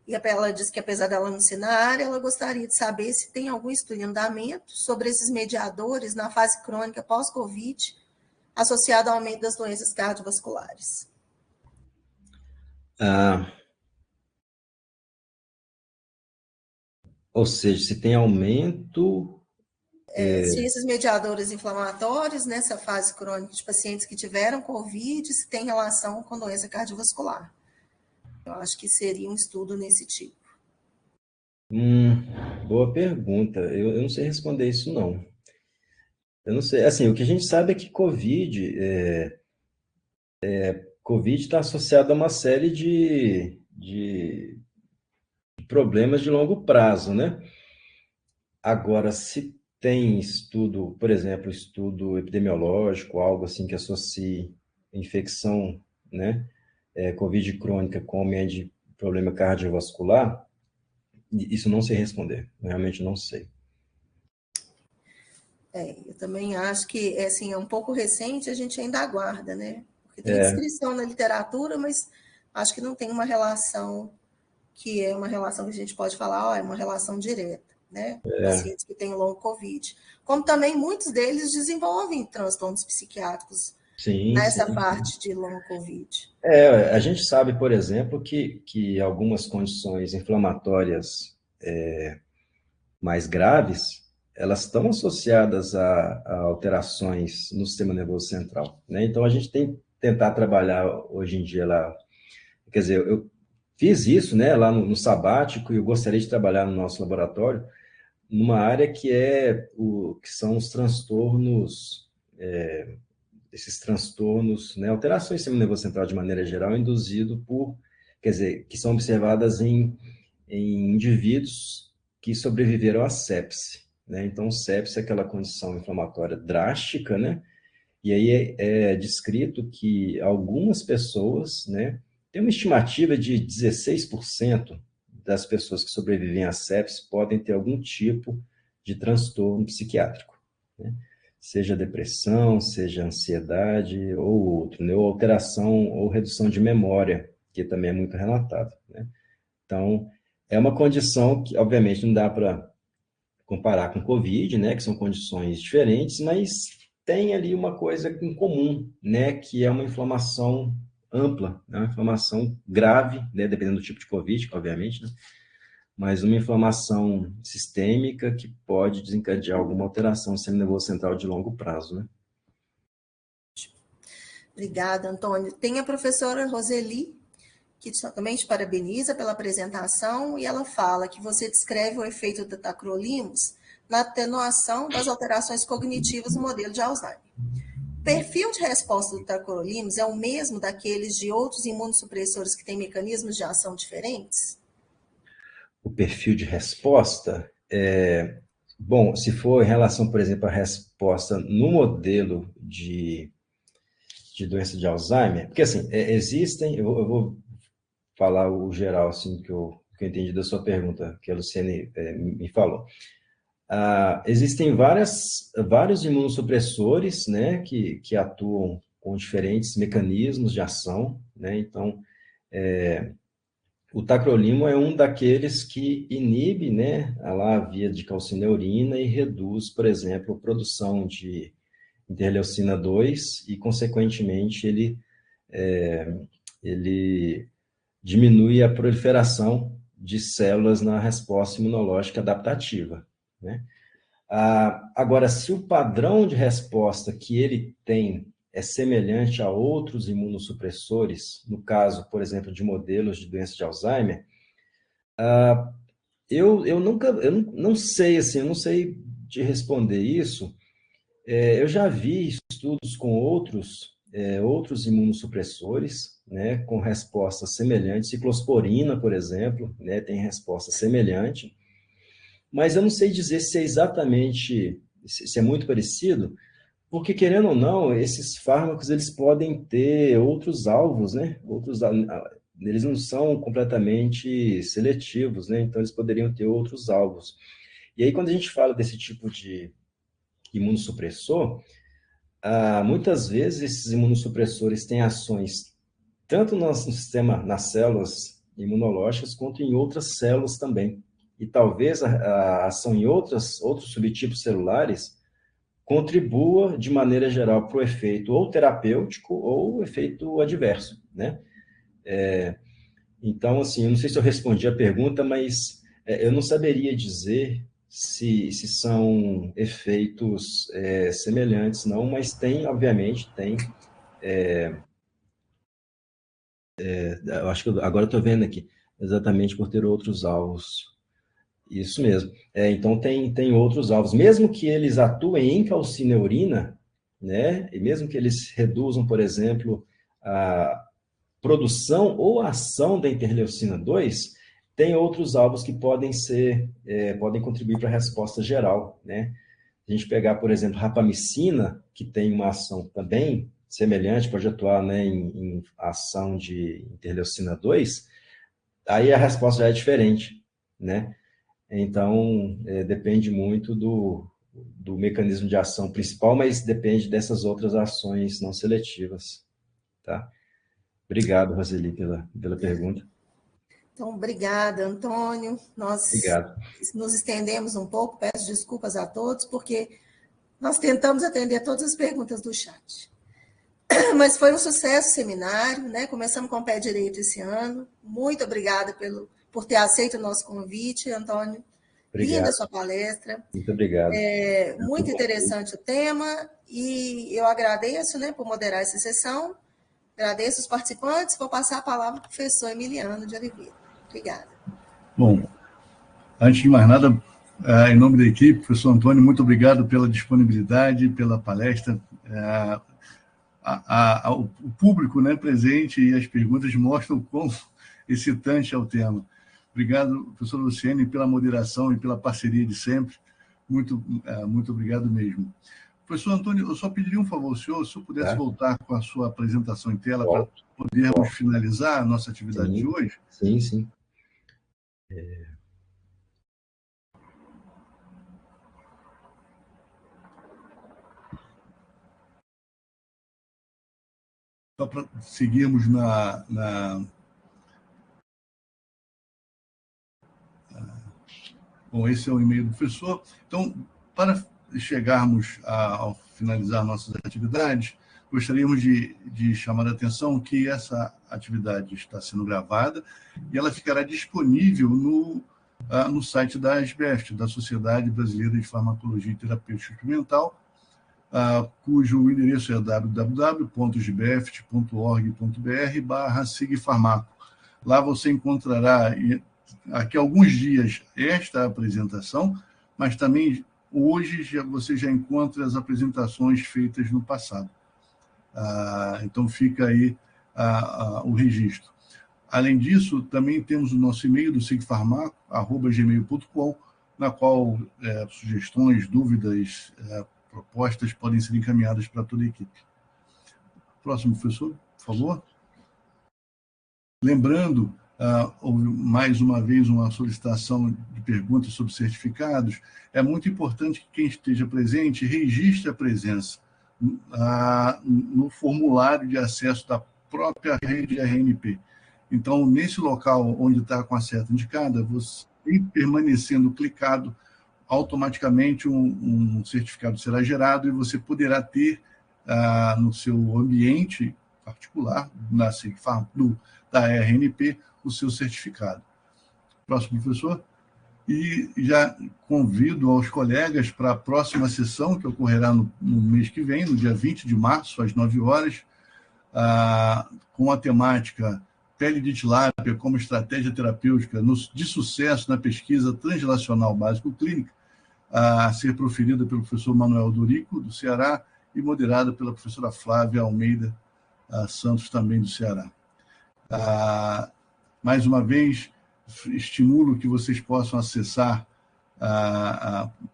e ela diz que, apesar dela não ser na área, ela gostaria de saber se tem algum estudo em andamento sobre esses mediadores na fase crônica pós-Covid, associado ao aumento das doenças cardiovasculares. Ou seja, se tem aumento... Se esses mediadores inflamatórios, nessa fase crônica de pacientes que tiveram Covid, se tem relação com doença cardiovascular. Eu acho que seria um estudo nesse tipo. Boa pergunta. Eu não sei responder isso, não. Eu não sei. Assim, o que a gente sabe é que COVID está associado a uma série de problemas de longo prazo, né? Agora, se tem estudo, por exemplo, estudo epidemiológico, algo assim que associe infecção, né, COVID crônica com aumento de problema cardiovascular, isso não sei responder, realmente não sei. Eu também acho que assim, é um pouco recente, a gente ainda aguarda, né? Porque tem descrição na literatura, mas acho que não tem uma relação que é uma relação que a gente pode falar, é uma relação direta, né? Pacientes que têm longo Covid. Como também muitos deles desenvolvem transtornos psiquiátricos nessa parte de longo Covid. A gente sabe, por exemplo, que algumas condições inflamatórias mais graves, elas estão associadas a alterações no sistema nervoso central, né? Então, a gente tem que tentar trabalhar hoje em dia lá, quer dizer, eu fiz isso, né, lá no sabático, e eu gostaria de trabalhar no nosso laboratório, numa área que são os transtornos, esses transtornos, né, alterações do sistema nervoso central de maneira geral, induzido quer dizer, que são observadas em indivíduos que sobreviveram à sepse, né? Então, sepse é aquela condição inflamatória drástica, né? E aí é descrito que algumas pessoas, né, tem uma estimativa de 16% das pessoas que sobrevivem à sepse podem ter algum tipo de transtorno psiquiátrico, né? Seja depressão, seja ansiedade ou outro, né? Ou alteração ou redução de memória, que também é muito relatado, né? Então, é uma condição que, obviamente, não dá para comparar com COVID, né? Que são condições diferentes, mas tem ali uma coisa em comum, né? Que é uma inflamação ampla, né? Uma inflamação grave, né? Dependendo do tipo de COVID, obviamente, né? Mas uma inflamação sistêmica que pode desencadear alguma alteração no sistema nervoso central de longo prazo, né? Obrigada, Antônio. Tem a professora Roseli, que também te parabeniza pela apresentação, e ela fala que você descreve o efeito do tacrolimus na atenuação das alterações cognitivas no modelo de Alzheimer. O perfil de resposta do tacrolimus é o mesmo daqueles de outros imunossupressores que têm mecanismos de ação diferentes? O perfil de resposta bom, se for em relação, por exemplo, à resposta no modelo de doença de Alzheimer, porque assim, existem, eu vou falar o geral, assim, que eu entendi da sua pergunta, que a Luciane me falou. Existem vários imunossupressores, né, que atuam com diferentes mecanismos de ação, né, então, o tacrolimus é um daqueles que inibe, né, a via de calcineurina e reduz, por exemplo, a produção de interleucina 2 e, consequentemente, ele diminui a proliferação de células na resposta imunológica adaptativa, né? Agora, se o padrão de resposta que ele tem é semelhante a outros imunossupressores, no caso, por exemplo, de modelos de doença de Alzheimer, eu não sei, assim, eu não sei de responder isso. Eu já vi estudos com outros imunossupressores, né, com respostas semelhantes. Ciclosporina, por exemplo, né, tem resposta semelhante, mas eu não sei dizer se é exatamente, se é muito parecido, porque, querendo ou não, esses fármacos, eles podem ter outros alvos, né? Eles não são completamente seletivos, né? Então, eles poderiam ter outros alvos. E aí, quando a gente fala desse tipo de imunossupressor, muitas vezes esses imunossupressores têm ações tanto no sistema, nas células imunológicas, quanto em outras células também. E talvez a ação em outros subtipos celulares contribua, de maneira geral, para o efeito ou terapêutico ou efeito adverso, né? Então, assim, eu não sei se eu respondi a pergunta, mas eu não saberia dizer se são efeitos semelhantes, não, mas tem, obviamente, tem. Eu acho que agora estou vendo aqui, exatamente por ter outros alvos. Isso mesmo. Então, tem outros alvos. Mesmo que eles atuem em calcineurina, né, e mesmo que eles reduzam, por exemplo, a produção ou a ação da interleucina 2, tem outros alvos que podem contribuir para a resposta geral, né? Se a gente pegar, por exemplo, rapamicina, que tem uma ação também semelhante, pode atuar, né, em ação de interleucina 2, aí a resposta já é diferente, né? Então, depende muito do mecanismo de ação principal, mas depende dessas outras ações não seletivas, tá? Obrigado, Roseli, pela pergunta. Então, obrigada, Antônio. Nós nos estendemos um pouco, peço desculpas a todos, porque nós tentamos atender todas as perguntas do chat. Mas foi um sucesso o seminário, né? Começamos com o pé direito esse ano. Muito obrigada por ter aceito o nosso convite, Antônio. Obrigado. Linda a sua palestra. Muito obrigado. Muito interessante o tema, e eu agradeço, né, por moderar essa sessão. Agradeço os participantes. Vou passar a palavra para o professor Emiliano de Oliveira. Obrigada. Bom, antes de mais nada, em nome da equipe, professor Antônio, muito obrigado pela disponibilidade, pela palestra. O público, né, presente e as perguntas mostram o quão excitante é o tema. Obrigado, professor Luciane, pela moderação e pela parceria de sempre. Muito obrigado mesmo. Professor Antônio, eu só pediria um favor ao senhor, se eu pudesse voltar com a sua apresentação em tela para podermos finalizar a nossa atividade de hoje. Sim, sim. Só para seguirmos Bom, esse é o e-mail do professor. Então, para chegarmos ao finalizar nossas atividades, gostaríamos de chamar a atenção que essa atividade está sendo gravada e ela ficará disponível no site da ASBEST, da Sociedade Brasileira de Farmacologia e Terapêutica Experimental, cujo endereço é www.sbeft.org.br/sigfarmaco. Lá você encontrará, aqui alguns dias, esta apresentação, mas também hoje você já encontra as apresentações feitas no passado. Então, fica aí o registro. Além disso, também temos o nosso e-mail do sigfarmaco@gmail.com, na qual sugestões, dúvidas, propostas podem ser encaminhadas para toda a equipe. Próximo, professor, por favor. Lembrando, mais uma vez, uma solicitação de perguntas sobre certificados. É muito importante que quem esteja presente registre a presença no formulário de acesso da própria rede RNP. Então, nesse local onde está com a seta indicada, você, permanecendo clicado, automaticamente um certificado será gerado e você poderá ter no seu ambiente particular, da RNP, o seu certificado. Próximo, professor. E já convido aos colegas para a próxima sessão, que ocorrerá no mês que vem, no dia 20 de março, às 9 horas, com a temática Pele de tilápia como estratégia terapêutica de sucesso na pesquisa translacional básico-clínica, a ser proferida pelo professor Manuel Dorico, do Ceará, e moderada pela professora Flávia Almeida Santos, também do Ceará. Mais uma vez, estimulo que vocês possam acessar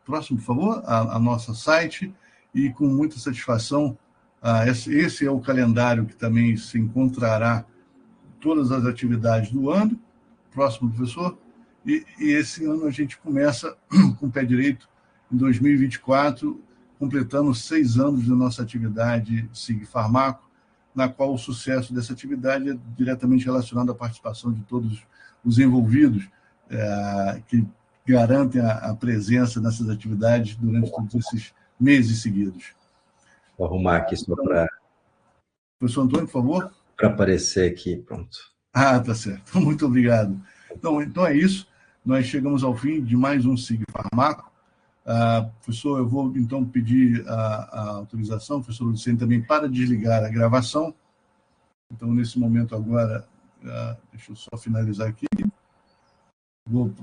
próximo, por favor, a nosso site, e com muita satisfação, esse é o calendário que também se encontrará todas as atividades do ano. Próximo, professor. E esse ano a gente começa com o pé direito, em 2024, completando 6 anos da nossa atividade Sigfarmaco, na qual o sucesso dessa atividade é diretamente relacionado à participação de todos os envolvidos, que garantem a presença nessas atividades durante todos esses meses seguidos. Vou arrumar aqui só para... Professor Antônio, por favor. Para aparecer aqui, pronto. Tá certo. Muito obrigado. Então é isso. Nós chegamos ao fim de mais um Sigfarmaco. Professor, eu vou, então, pedir a autorização, professor Luciano, também para desligar a gravação. Então, nesse momento agora, deixa eu só finalizar aqui. Vou